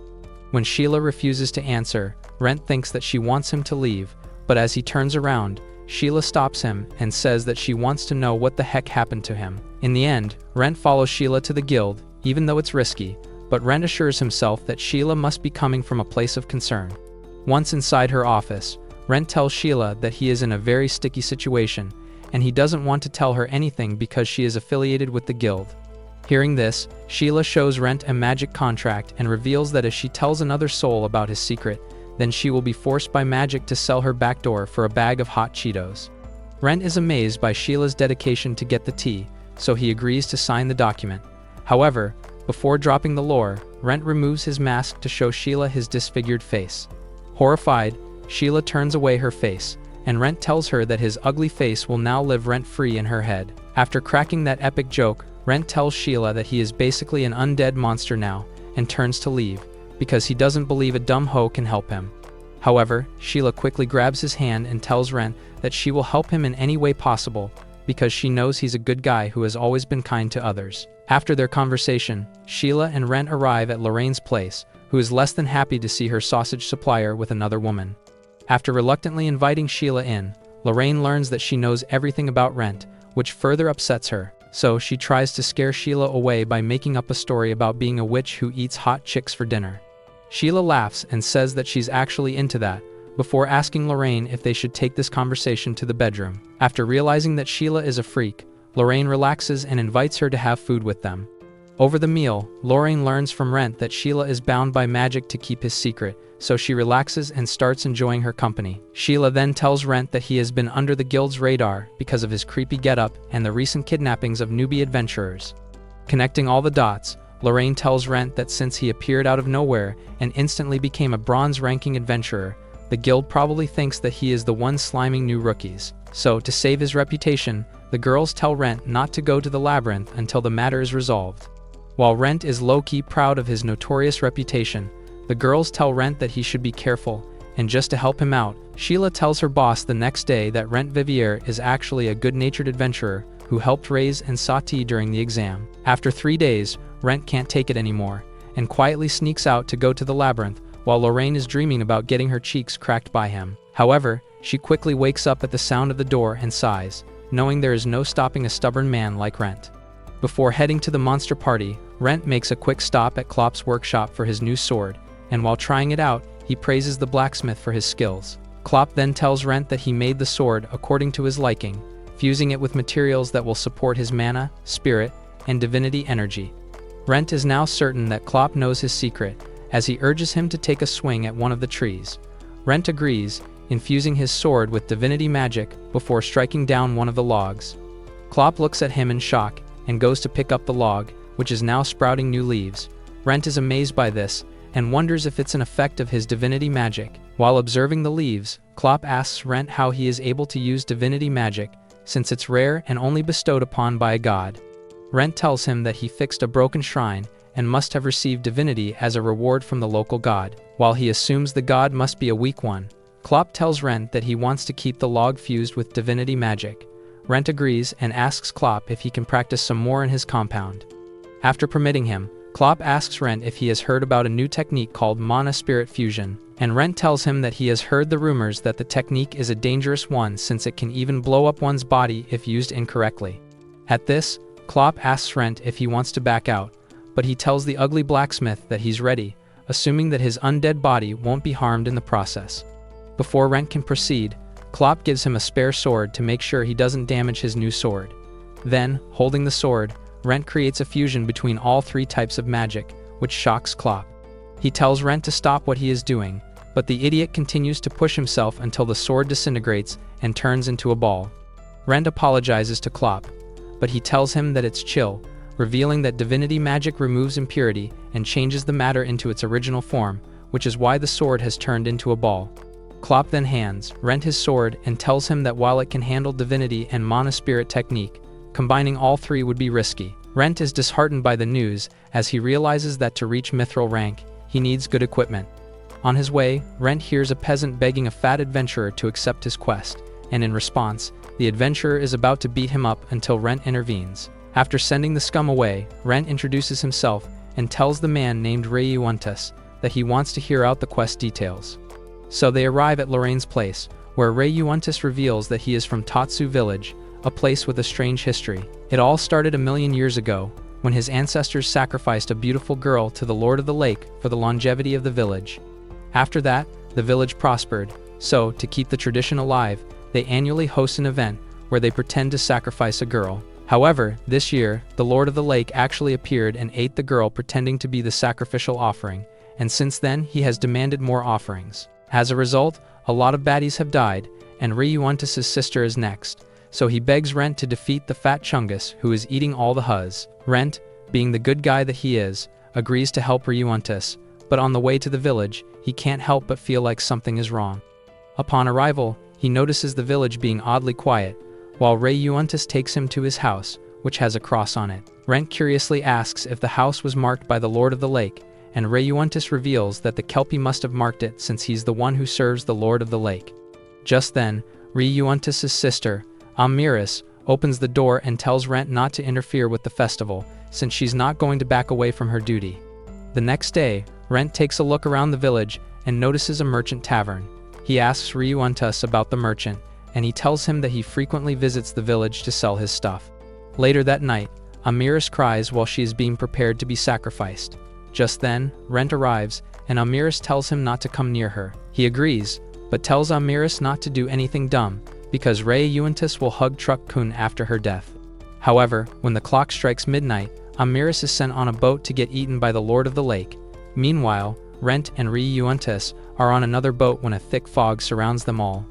When Sheila refuses to answer, Rent thinks that she wants him to leave, but as he turns around, Sheila stops him and says that she wants to know what the heck happened to him. In the end, Rent follows Sheila to the guild, even though it's risky, but Rent assures himself that Sheila must be coming from a place of concern. Once inside her office, Rent tells Sheila that he is in a very sticky situation, and he doesn't want to tell her anything because she is affiliated with the guild. Hearing this, Sheila shows Rent a magic contract and reveals that if she tells another soul about his secret, then she will be forced by magic to sell her backdoor for a bag of hot Cheetos. Rent is amazed by Sheila's dedication to get the tea, so he agrees to sign the document. However, before dropping the lore, Rent removes his mask to show Sheila his disfigured face. Horrified, Sheila turns away her face, and Rent tells her that his ugly face will now live rent-free in her head. After cracking that epic joke, Rent tells Sheila that he is basically an undead monster now, and turns to leave, because he doesn't believe a dumb hoe can help him. However, Sheila quickly grabs his hand and tells Rent that she will help him in any way possible, because she knows he's a good guy who has always been kind to others. After their conversation, Sheila and Rent arrive at Lorraine's place, who is less than happy to see her sausage supplier with another woman. After reluctantly inviting Sheila in, Lorraine learns that she knows everything about Rent, which further upsets her. So she tries to scare Sheila away by making up a story about being a witch who eats hot chicks for dinner. Sheila laughs and says that she's actually into that, before asking Lorraine if they should take this conversation to the bedroom. After realizing that Sheila is a freak, Lorraine relaxes and invites her to have food with them. Over the meal, Lorraine learns from Rent that Sheila is bound by magic to keep his secret, so she relaxes and starts enjoying her company. Sheila then tells Rent that he has been under the guild's radar because of his creepy getup and the recent kidnappings of newbie adventurers. Connecting all the dots, Lorraine tells Rent that since he appeared out of nowhere and instantly became a bronze-ranking adventurer, the guild probably thinks that he is the one sliming new rookies. So, to save his reputation, the girls tell Rent not to go to the labyrinth until the matter is resolved. While Rent is low-key proud of his notorious reputation, the girls tell Rent that he should be careful, and just to help him out, Sheila tells her boss the next day that Rent Vivier is actually a good-natured adventurer who helped raise and Sati during the exam. After 3 days, Rent can't take it anymore, and quietly sneaks out to go to the labyrinth, while Lorraine is dreaming about getting her cheeks cracked by him. However, she quickly wakes up at the sound of the door and sighs, knowing there is no stopping a stubborn man like Rent. Before heading to the monster party, Rent makes a quick stop at Klopp's workshop for his new sword, and while trying it out, he praises the blacksmith for his skills. Klopp then tells Rent that he made the sword according to his liking, fusing it with materials that will support his mana, spirit, and divinity energy. Rent is now certain that Klopp knows his secret, as he urges him to take a swing at one of the trees. Rent agrees, infusing his sword with divinity magic before striking down one of the logs. Klopp looks at him in shock and goes to pick up the log, which is now sprouting new leaves. Rent is amazed by this and wonders if it's an effect of his divinity magic. While observing the leaves, Klopp asks Rent how he is able to use divinity magic, since it's rare and only bestowed upon by a god. Rent tells him that he fixed a broken shrine and must have received divinity as a reward from the local god. While he assumes the god must be a weak one, Klopp tells Rent that he wants to keep the log fused with divinity magic. Rent agrees and asks Klopp if he can practice some more in his compound. After permitting him, Klopp asks Rent if he has heard about a new technique called mana-spirit fusion, and Rent tells him that he has heard the rumors that the technique is a dangerous one since it can even blow up one's body if used incorrectly. At this, Klopp asks Rent if he wants to back out, but he tells the ugly blacksmith that he's ready, assuming that his undead body won't be harmed in the process. Before Rent can proceed, Klopp gives him a spare sword to make sure he doesn't damage his new sword. Then, holding the sword, Rent creates a fusion between all 3 types of magic, which shocks Klopp. He tells Rent to stop what he is doing, but the idiot continues to push himself until the sword disintegrates and turns into a ball. Rent apologizes to Klopp, but he tells him that it's chill, revealing that divinity magic removes impurity and changes the matter into its original form, which is why the sword has turned into a ball. Klopp then hands Rent his sword and tells him that while it can handle divinity and mana-spirit technique, combining all 3 would be risky. Rent is disheartened by the news, as he realizes that to reach mithril rank, he needs good equipment. On his way, Rent hears a peasant begging a fat adventurer to accept his quest, and in response, the adventurer is about to beat him up until Rent intervenes. After sending the scum away, Rent introduces himself and tells the man named Rayuantus that he wants to hear out the quest details. So they arrive at Lorraine's place, where Rayuantus reveals that he is from Tatsu village, a place with a strange history. It all started 1,000,000 years ago, when his ancestors sacrificed a beautiful girl to the Lord of the Lake for the longevity of the village. After that, the village prospered, so, to keep the tradition alive, they annually host an event where they pretend to sacrifice a girl. However, this year, the Lord of the Lake actually appeared and ate the girl pretending to be the sacrificial offering, and since then he has demanded more offerings. As a result, a lot of baddies have died, and Rayuantus' sister is next. So he begs Rent to defeat the fat Chungus who is eating all the huzz. Rent, being the good guy that he is, agrees to help Rayuantus, but on the way to the village, he can't help but feel like something is wrong. Upon arrival, he notices the village being oddly quiet, while Rayuantus takes him to his house, which has a cross on it. Rent curiously asks if the house was marked by the Lord of the Lake, and Rayuantus reveals that the Kelpie must have marked it since he's the one who serves the Lord of the Lake. Just then, Rayuantus' sister, Amiris, opens the door and tells Rent not to interfere with the festival, since she's not going to back away from her duty. The next day, Rent takes a look around the village and notices a merchant tavern. he asks Ryuantus about the merchant, and he tells him that he frequently visits the village to sell his stuff. Later that night, Amiris cries while she is being prepared to be sacrificed. Just then, Rent arrives, and Amiris tells him not to come near her. He agrees, but tells Amiris not to do anything dumb, because Ryuantus will hug Truck-kun after her death. However, when the clock strikes midnight, Amiris is sent on a boat to get eaten by the Lord of the Lake. Meanwhile, Rent and Ryuantus are on another boat when a thick fog surrounds them all.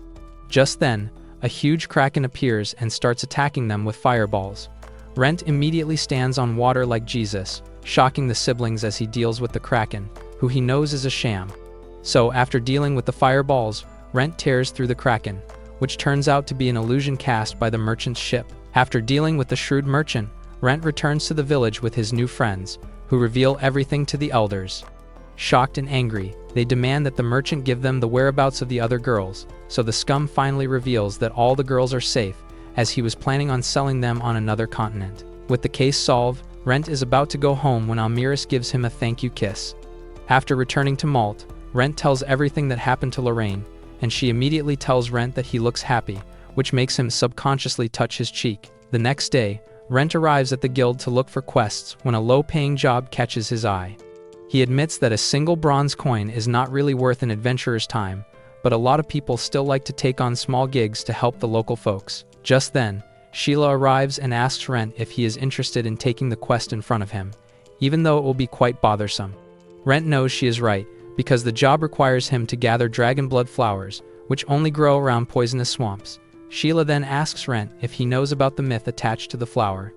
Just then, a huge kraken appears and starts attacking them with fireballs. Rent immediately stands on water like Jesus, shocking the siblings as he deals with the kraken, who he knows is a sham. So, after dealing with the fireballs, Rent tears through the kraken, which turns out to be an illusion cast by the merchant's ship. After dealing with the shrewd merchant, Rent returns to the village with his new friends, who reveal everything to the elders. Shocked and angry, they demand that the merchant give them the whereabouts of the other girls, so the scum finally reveals that all the girls are safe, as he was planning on selling them on another continent. With the case solved, Rent is about to go home when Amiris gives him a thank you kiss. After returning to Malt, Rent tells everything that happened to Lorraine, and she immediately tells Rent that he looks happy, which makes him subconsciously touch his cheek. The next day, Rent arrives at the guild to look for quests when a low-paying job catches his eye. He admits that a single bronze coin is not really worth an adventurer's time, but a lot of people still like to take on small gigs to help the local folks. Just then, Sheila arrives and asks Rent if he is interested in taking the quest in front of him, even though it will be quite bothersome. Rent knows she is right, because the job requires him to gather dragon blood flowers, which only grow around poisonous swamps. Sheila then asks Rent if he knows about the myth attached to the flower.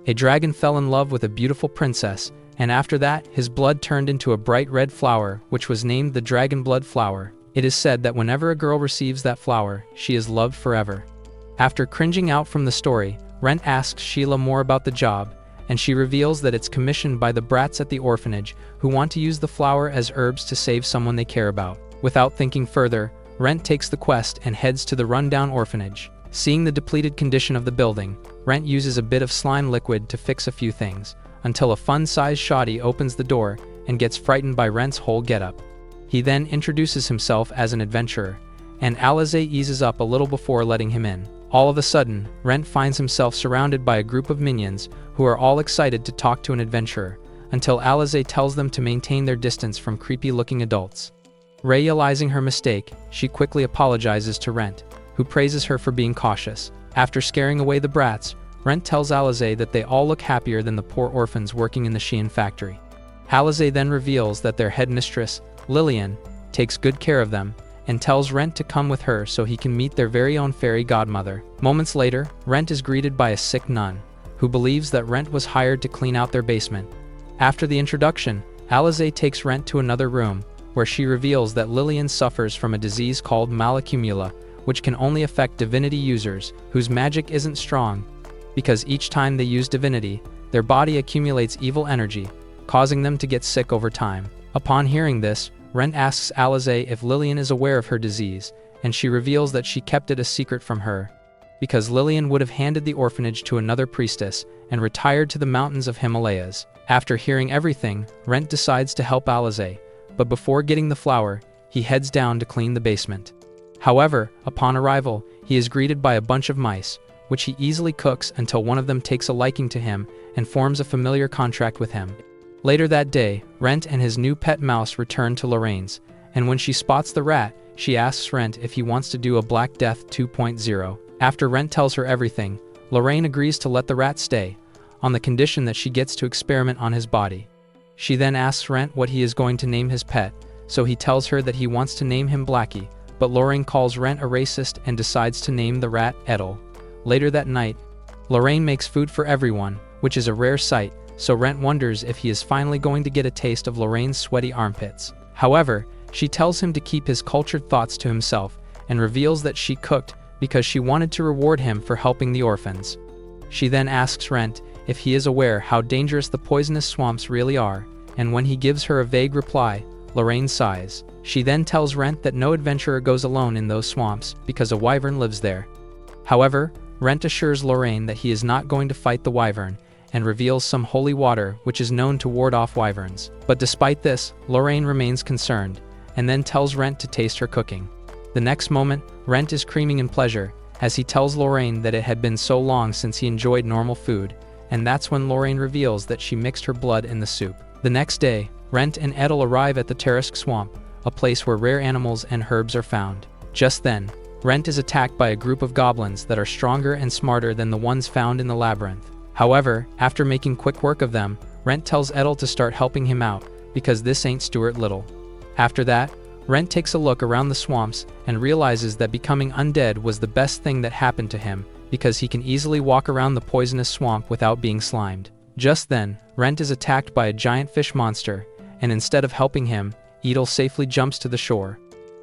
A dragon fell in love with a beautiful princess, and after that, his blood turned into a bright red flower, which was named the dragon blood flower. It is said that whenever a girl receives that flower, she is loved forever. After cringing out from the story, Rent asks Sheila more about the job, and she reveals that it's commissioned by the brats at the orphanage who want to use the flower as herbs to save someone they care about. Without thinking further, Rent takes the quest and heads to the rundown orphanage. Seeing the depleted condition of the building, Rent uses a bit of slime liquid to fix a few things, until a fun-sized shoddy opens the door and gets frightened by Rent's whole getup. He then introduces himself as an adventurer, and Alize eases up a little before letting him in. All of a sudden, Rent finds himself surrounded by a group of minions who are all excited to talk to an adventurer, until Alize tells them to maintain their distance from creepy-looking adults. Realizing her mistake, she quickly apologizes to Rent, who praises her for being cautious. After scaring away the brats, Rent tells Alize that they all look happier than the poor orphans working in the Shein factory. Alize then reveals that their headmistress, Lillian, takes good care of them, and tells Rent to come with her so he can meet their very own fairy godmother. Moments later, Rent is greeted by a sick nun, who believes that Rent was hired to clean out their basement. After the introduction, Alize takes Rent to another room, where she reveals that Lillian suffers from a disease called malaccumula, which can only affect divinity users whose magic isn't strong, because each time they use divinity, their body accumulates evil energy, causing them to get sick over time. Upon hearing this, Rent asks Alize if Lillian is aware of her disease, and she reveals that she kept it a secret from her, because Lillian would have handed the orphanage to another priestess and retired to the mountains of Himalayas. After hearing everything, Rent decides to help Alize, but before getting the flower, he heads down to clean the basement. However, upon arrival, he is greeted by a bunch of mice, which he easily cooks until one of them takes a liking to him and forms a familiar contract with him. Later that day, Rent and his new pet mouse return to Lorraine's, and when she spots the rat, she asks Rent if he wants to do a Black Death 2.0. After Rent tells her everything, Lorraine agrees to let the rat stay, on the condition that she gets to experiment on his body. She then asks Rent what he is going to name his pet, so he tells her that he wants to name him Blackie, but Lorraine calls Rent a racist and decides to name the rat Edel. Later that night, Lorraine makes food for everyone, which is a rare sight, so Rent wonders if he is finally going to get a taste of Lorraine's sweaty armpits. However, she tells him to keep his cultured thoughts to himself, and reveals that she cooked because she wanted to reward him for helping the orphans. She then asks Rent if he is aware how dangerous the poisonous swamps really are, and when he gives her a vague reply, Lorraine sighs. She then tells Rent that no adventurer goes alone in those swamps because a wyvern lives there. However, Rent assures Lorraine that he is not going to fight the wyvern, and reveals some holy water which is known to ward off wyverns. But despite this, Lorraine remains concerned, and then tells Rent to taste her cooking. The next moment, Rent is screaming in pleasure, as he tells Lorraine that it had been so long since he enjoyed normal food, and that's when Lorraine reveals that she mixed her blood in the soup. The next day, Rent and Edel arrive at the Tarask Swamp, a place where rare animals and herbs are found. Just then, Rent is attacked by a group of goblins that are stronger and smarter than the ones found in the labyrinth. However, after making quick work of them, Rent tells Edel to start helping him out, because this ain't Stuart Little. After that, Rent takes a look around the swamps and realizes that becoming undead was the best thing that happened to him, because he can easily walk around the poisonous swamp without being slimed. Just then, Rent is attacked by a giant fish monster, and instead of helping him, Edel safely jumps to the shore.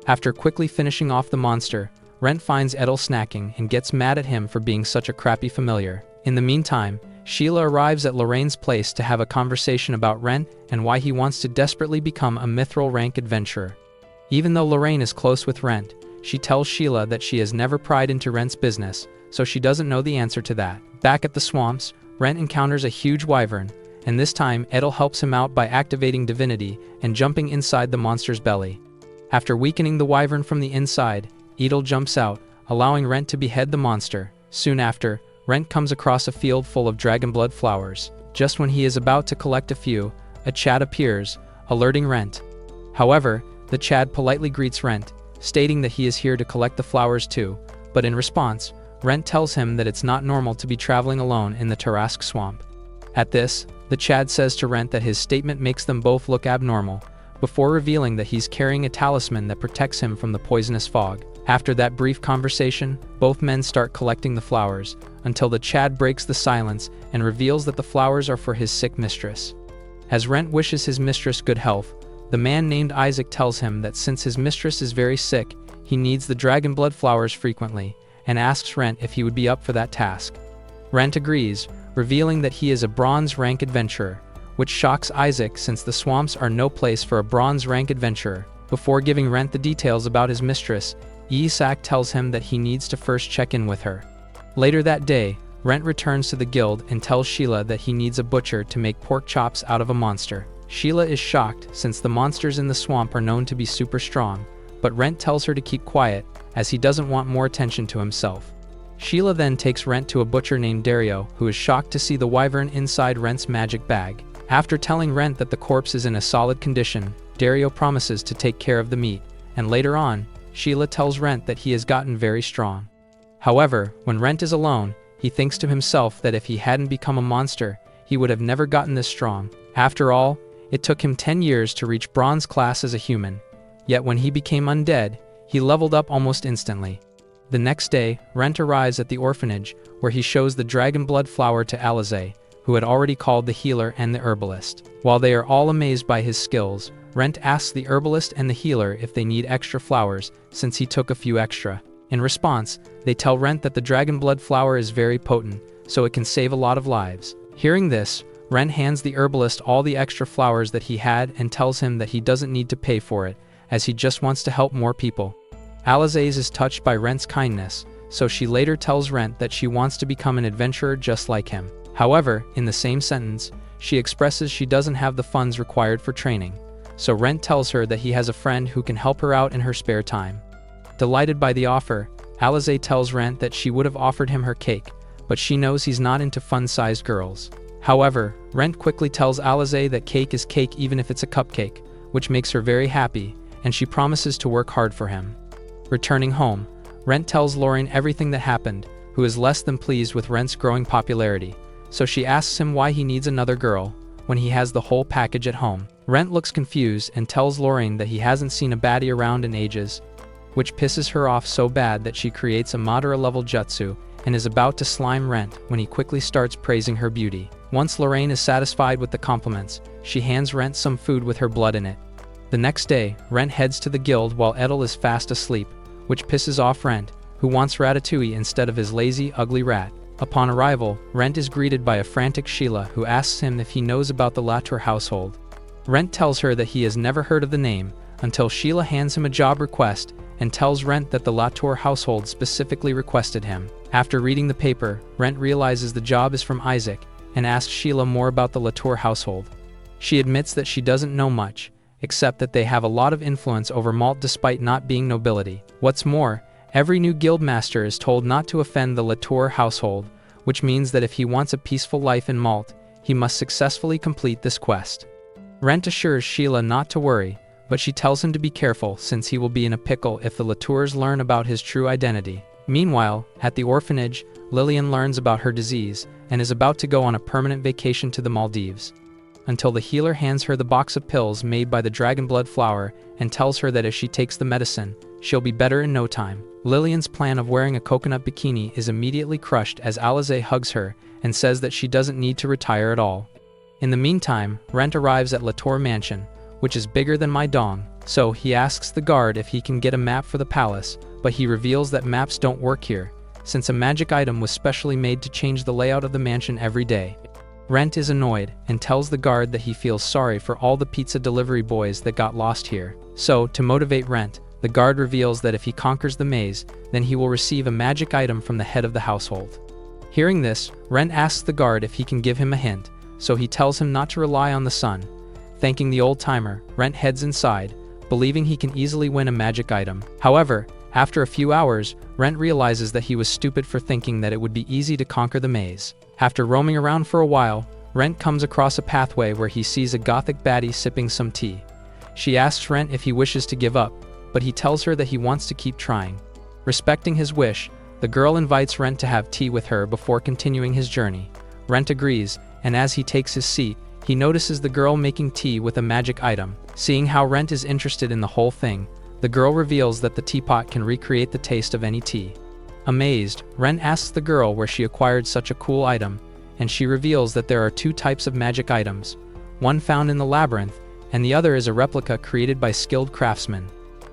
After quickly finishing off the monster, Rent finds Edel snacking and gets mad at him for being such a crappy familiar. In the meantime, Sheila arrives at Lorraine's place to have a conversation about Rent and why he wants to desperately become a mithril rank adventurer. Even though Lorraine is close with Rent, she tells Sheila that she has never pried into Rent's business, so she doesn't know the answer to that. Back at the swamps, Rent encounters a huge wyvern, and this time Edel helps him out by activating divinity and jumping inside the monster's belly. After weakening the wyvern from the inside, Edel jumps out, allowing Rent to behead the monster. Soon after, Rent comes across a field full of dragonblood flowers. Just when he is about to collect a few, a Chad appears, alerting Rent. However, the Chad politely greets Rent, stating that he is here to collect the flowers too, but in response, Rent tells him that it's not normal to be traveling alone in the Tarask Swamp. At this, the Chad says to Rent that his statement makes them both look abnormal, before revealing that he's carrying a talisman that protects him from the poisonous fog. After that brief conversation, both men start collecting the flowers, until the Chad breaks the silence and reveals that the flowers are for his sick mistress. As Rent wishes his mistress good health, the man named Isaac tells him that since his mistress is very sick, he needs the dragonblood flowers frequently, and asks Rent if he would be up for that task. Rent agrees, revealing that he is a bronze rank adventurer, which shocks Isaac since the swamps are no place for a bronze rank adventurer. Before giving Rent the details about his mistress, Isaac tells him that he needs to first check in with her. Later that day, Rent returns to the guild and tells Sheila that he needs a butcher to make pork chops out of a monster. Sheila is shocked since the monsters in the swamp are known to be super strong, but Rent tells her to keep quiet, as he doesn't want more attention to himself. Sheila then takes Rent to a butcher named Dario, who is shocked to see the wyvern inside Rent's magic bag. After telling Rent that the corpse is in a solid condition, Dario promises to take care of the meat, and later on, Sheila tells Rent that he has gotten very strong. However, when Rent is alone, he thinks to himself that if he hadn't become a monster, he would have never gotten this strong. After all, it took him 10 years to reach bronze class as a human, yet when he became undead, he leveled up almost instantly. The next day, Rent arrives at the orphanage, where he shows the dragonblood flower to Alizé, who had already called the healer and the herbalist. While they are all amazed by his skills, Rent asks the herbalist and the healer if they need extra flowers, since he took a few extra. In response, they tell Rent that the dragonblood flower is very potent, so it can save a lot of lives. Hearing this, Rent hands the herbalist all the extra flowers that he had and tells him that he doesn't need to pay for it, as he just wants to help more people. Alizé is touched by Rent's kindness, so she later tells Rent that she wants to become an adventurer just like him. However, in the same sentence, she expresses she doesn't have the funds required for training, so Rent tells her that he has a friend who can help her out in her spare time. Delighted by the offer, Alizé tells Rent that she would have offered him her cake, but she knows he's not into fun-sized girls. However, Rent quickly tells Alizé that cake is cake even if it's a cupcake, which makes her very happy, and she promises to work hard for him. Returning home, Rent tells Lorraine everything that happened, who is less than pleased with Rent's growing popularity, so she asks him why he needs another girl, when he has the whole package at home. Rent looks confused and tells Lorraine that he hasn't seen a baddie around in ages, which pisses her off so bad that she creates a Madara-level jutsu and is about to slime Rent when he quickly starts praising her beauty. Once Lorraine is satisfied with the compliments, she hands Rent some food with her blood in it. The next day, Rent heads to the guild while Edel is fast asleep, which pisses off Rent, who wants Ratatouille instead of his lazy, ugly rat. Upon arrival, Rent is greeted by a frantic Sheila who asks him if he knows about the Latour household. Rent tells her that he has never heard of the name, until Sheila hands him a job request and tells Rent that the Latour household specifically requested him. After reading the paper, Rent realizes the job is from Isaac and asks Sheila more about the Latour household. She admits that she doesn't know much, except that they have a lot of influence over Malt despite not being nobility. What's more, every new guildmaster is told not to offend the Latour household, which means that if he wants a peaceful life in Malt, he must successfully complete this quest. Rent assures Sheila not to worry, but she tells him to be careful since he will be in a pickle if the Latours learn about his true identity. Meanwhile, at the orphanage, Lillian learns about her disease and is about to go on a permanent vacation to the Maldives, until the healer hands her the box of pills made by the dragon blood flower and tells her that if she takes the medicine, she'll be better in no time. Lillian's plan of wearing a coconut bikini is immediately crushed as Alize hugs her and says that she doesn't need to retire at all. In the meantime, Rent arrives at Latour Mansion, which is bigger than my dong, so he asks the guard if he can get a map for the palace, but he reveals that maps don't work here, since a magic item was specially made to change the layout of the mansion every day. Rent is annoyed and tells the guard that he feels sorry for all the pizza delivery boys that got lost here. So, to motivate Rent, the guard reveals that if he conquers the maze, then he will receive a magic item from the head of the household. Hearing this, Rent asks the guard if he can give him a hint, so he tells him not to rely on the sun. Thanking the old-timer, Rent heads inside, believing he can easily win a magic item. However, after a few hours, Rent realizes that he was stupid for thinking that it would be easy to conquer the maze. After roaming around for a while, Rent comes across a pathway where he sees a gothic baddie sipping some tea. She asks Rent if he wishes to give up, but he tells her that he wants to keep trying. Respecting his wish, the girl invites Rent to have tea with her before continuing his journey. Rent agrees, and as he takes his seat, he notices the girl making tea with a magic item. Seeing how Rent is interested in the whole thing, the girl reveals that the teapot can recreate the taste of any tea. Amazed, Rent asks the girl where she acquired such a cool item, and she reveals that there are two types of magic items, one found in the labyrinth, and the other is a replica created by skilled craftsmen.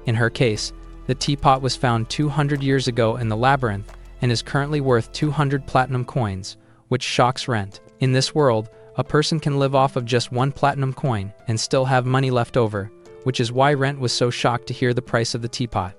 In her case, the teapot was found 200 years ago in the labyrinth and is currently worth 200 platinum coins, which shocks Rent. In this world, a person can live off of just one platinum coin and still have money left over, which is why Rent was so shocked to hear the price of the teapot.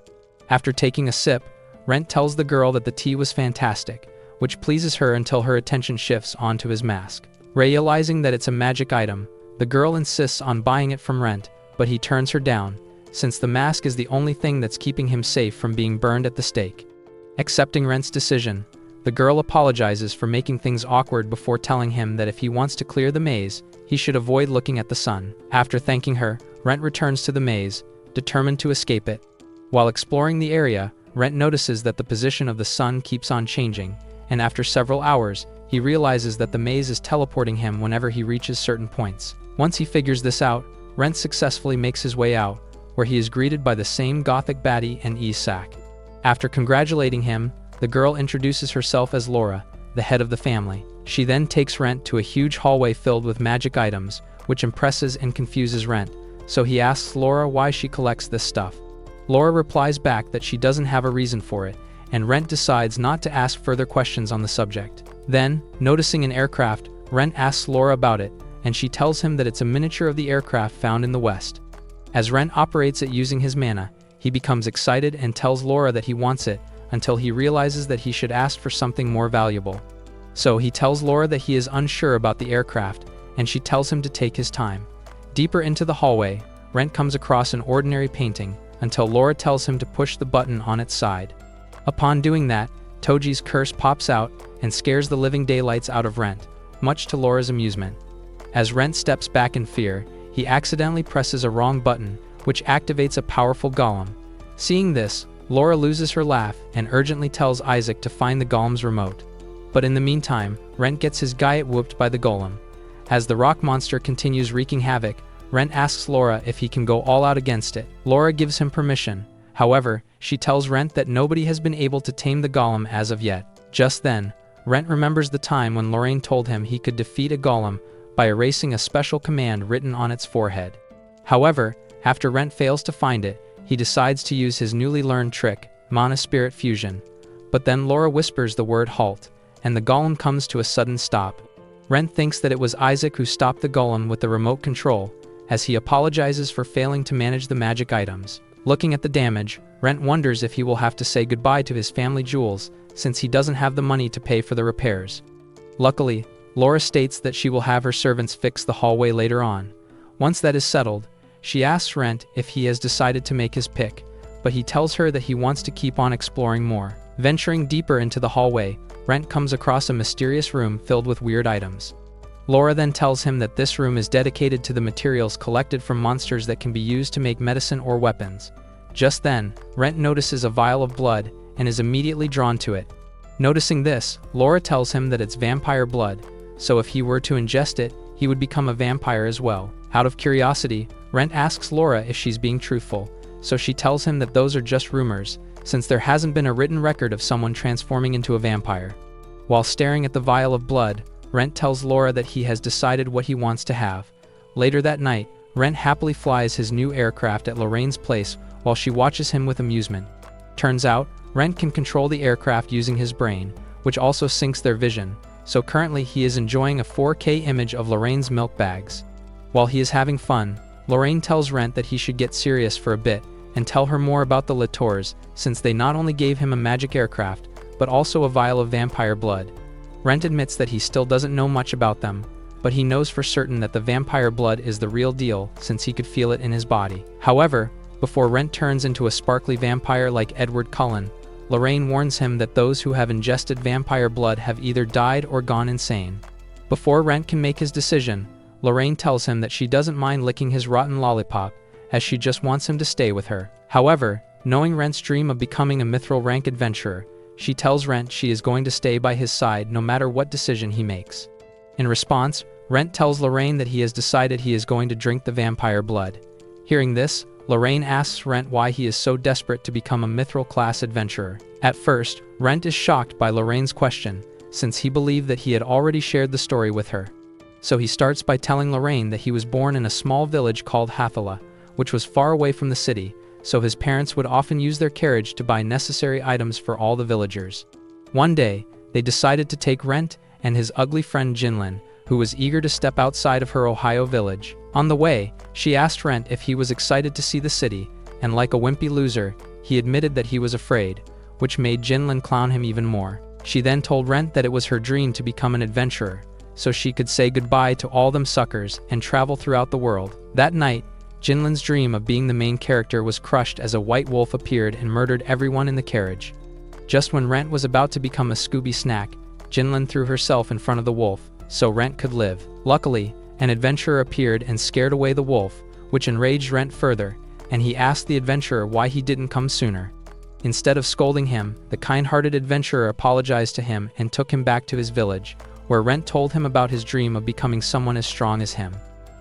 After taking a sip, Rent tells the girl that the tea was fantastic, which pleases her until her attention shifts onto his mask. Realizing that it's a magic item, the girl insists on buying it from Rent, but he turns her down, since the mask is the only thing that's keeping him safe from being burned at the stake. Accepting Rent's decision, the girl apologizes for making things awkward before telling him that if he wants to clear the maze, he should avoid looking at the sun. After thanking her, Rent returns to the maze, determined to escape it. While exploring the area, Rent notices that the position of the sun keeps on changing, and after several hours, he realizes that the maze is teleporting him whenever he reaches certain points. Once he figures this out, Rent successfully makes his way out, where he is greeted by the same gothic baddie and Isak. After congratulating him, the girl introduces herself as Laura, the head of the family. She then takes Rent to a huge hallway filled with magic items, which impresses and confuses Rent, so he asks Laura why she collects this stuff. Laura replies back that she doesn't have a reason for it, and Rent decides not to ask further questions on the subject. Then, noticing an aircraft, Rent asks Laura about it, and she tells him that it's a miniature of the aircraft found in the West. As Rent operates it using his mana, he becomes excited and tells Laura that he wants it, until he realizes that he should ask for something more valuable. So he tells Laura that he is unsure about the aircraft, and she tells him to take his time. Deeper into the hallway, Rent comes across an ordinary painting, until Laura tells him to push the button on its side. Upon doing that, Toji's curse pops out and scares the living daylights out of Rent, much to Laura's amusement. As Rent steps back in fear, he accidentally presses a wrong button, which activates a powerful golem. Seeing this, Laura loses her laugh and urgently tells Isaac to find the golem's remote. But in the meantime, Rent gets his Gaiet whooped by the golem. As the rock monster continues wreaking havoc, Rent asks Laura if he can go all out against it. Laura gives him permission. However, she tells Rent that nobody has been able to tame the golem as of yet. Just then, Rent remembers the time when Lorraine told him he could defeat a golem by erasing a special command written on its forehead. However, after Rent fails to find it, he decides to use his newly learned trick, Mana Spirit Fusion. But then Laura whispers the word halt, and the golem comes to a sudden stop. Rent thinks that it was Isaac who stopped the golem with the remote control, as he apologizes for failing to manage the magic items. Looking at the damage, Rent wonders if he will have to say goodbye to his family jewels, since he doesn't have the money to pay for the repairs. Luckily, Laura states that she will have her servants fix the hallway later on. Once that is settled, She asks Rent if he has decided to make his pick, but he tells her that he wants to keep on exploring more. Venturing deeper into the hallway, Rent comes across a mysterious room filled with weird items. Laura then tells him that this room is dedicated to the materials collected from monsters that can be used to make medicine or weapons. Just then, Rent notices a vial of blood and is immediately drawn to it. Noticing this, Laura tells him that it's vampire blood, so if he were to ingest it, he would become a vampire as well. Out of curiosity, Rent asks Laura if she's being truthful, so she tells him that those are just rumors, since there hasn't been a written record of someone transforming into a vampire. While staring at the vial of blood, Rent tells Laura that he has decided what he wants to have. Later that night, Rent happily flies his new aircraft at Lorraine's place while she watches him with amusement. Turns out, Rent can control the aircraft using his brain, which also syncs their vision, so currently he is enjoying a 4K image of Lorraine's milk bags. While he is having fun, Lorraine tells Rent that he should get serious for a bit and tell her more about the Latours, since they not only gave him a magic aircraft, but also a vial of vampire blood. Rent admits that he still doesn't know much about them, but he knows for certain that the vampire blood is the real deal since he could feel it in his body. However, before Rent turns into a sparkly vampire like Edward Cullen, Lorraine warns him that those who have ingested vampire blood have either died or gone insane. Before Rent can make his decision, Lorraine tells him that she doesn't mind licking his rotten lollipop, as she just wants him to stay with her. However, knowing Rent's dream of becoming a mithril rank adventurer, she tells Rent she is going to stay by his side no matter what decision he makes. In response, Rent tells Lorraine that he has decided he is going to drink the vampire blood. Hearing this, Lorraine asks Rent why he is so desperate to become a mithril-class adventurer. At first, Rent is shocked by Lorraine's question, since he believed that he had already shared the story with her. So he starts by telling Lorraine that he was born in a small village called Hathala, which was far away from the city, so his parents would often use their carriage to buy necessary items for all the villagers. One day, they decided to take Rent and his ugly friend Jinlin, who was eager to step outside of her Ohio village. On the way, she asked Rent if he was excited to see the city, and like a wimpy loser, he admitted that he was afraid, which made Jinlin clown him even more. She then told Rent that it was her dream to become an adventurer, so she could say goodbye to all them suckers and travel throughout the world. That night, Jinlin's dream of being the main character was crushed as a white wolf appeared and murdered everyone in the carriage. Just when Rent was about to become a Scooby snack, Jinlin threw herself in front of the wolf, so Rent could live. Luckily, an adventurer appeared and scared away the wolf, which enraged Rent further, and he asked the adventurer why he didn't come sooner. Instead of scolding him, the kind-hearted adventurer apologized to him and took him back to his village, where Rent told him about his dream of becoming someone as strong as him.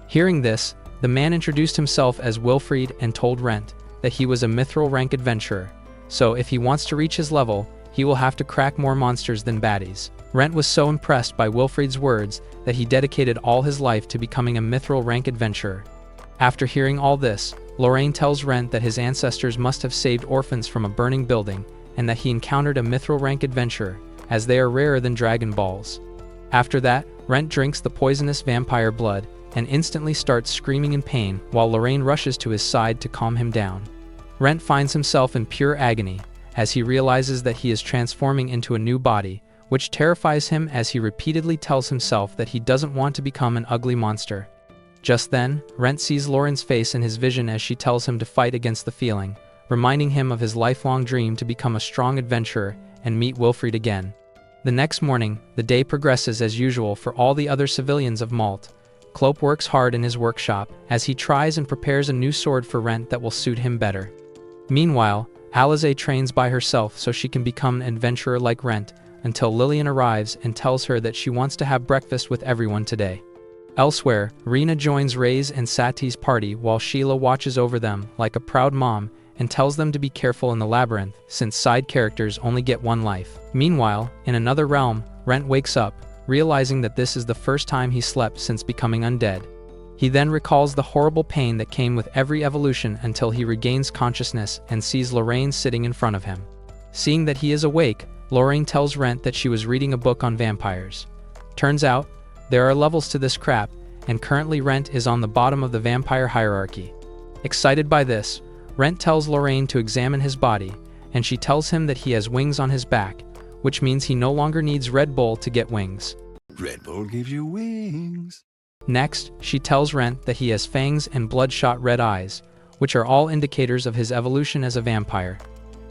Hearing this, the man introduced himself as Wilfried and told Rent that he was a mithril rank adventurer, so if he wants to reach his level, he will have to crack more monsters than baddies. Rent was so impressed by Wilfried's words that he dedicated all his life to becoming a mithril rank adventurer. After hearing all this, Lorraine tells Rent that his ancestors must have saved orphans from a burning building and that he encountered a mithril rank adventurer, as they are rarer than Dragon Balls. After that, Rent drinks the poisonous vampire blood and instantly starts screaming in pain while Lorraine rushes to his side to calm him down. Rent finds himself in pure agony as he realizes that he is transforming into a new body, which terrifies him as he repeatedly tells himself that he doesn't want to become an ugly monster. Just then, Rent sees Lauren's face in his vision as she tells him to fight against the feeling, reminding him of his lifelong dream to become a strong adventurer and meet Wilfried again. The next morning, the day progresses as usual for all the other civilians of Malt. Clope works hard in his workshop as he tries and prepares a new sword for Rent that will suit him better. Meanwhile, Alize trains by herself so she can become an adventurer like Rent, until Lillian arrives and tells her that she wants to have breakfast with everyone today. Elsewhere, Rena joins Ray's and Sati's party while Sheila watches over them like a proud mom and tells them to be careful in the labyrinth since side characters only get one life. Meanwhile, in another realm, Rent wakes up, realizing that this is the first time he slept since becoming undead. He then recalls the horrible pain that came with every evolution until he regains consciousness and sees Lorraine sitting in front of him. Seeing that he is awake, Lorraine tells Rent that she was reading a book on vampires. Turns out, there are levels to this crap, and currently Rent is on the bottom of the vampire hierarchy. Excited by this, Rent tells Lorraine to examine his body, and she tells him that he has wings on his back, which means he no longer needs Red Bull to get wings. Red Bull gives you wings. Next, she tells Rent that he has fangs and bloodshot red eyes, which are all indicators of his evolution as a vampire.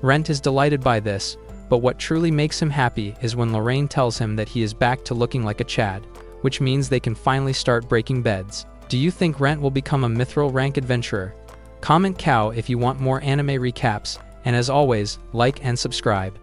Rent is delighted by this, but what truly makes him happy is when Lorraine tells him that he is back to looking like a Chad, which means they can finally start breaking beds. Do you think Rent will become a mithril rank adventurer? Comment cow if you want more anime recaps, and as always, like and subscribe.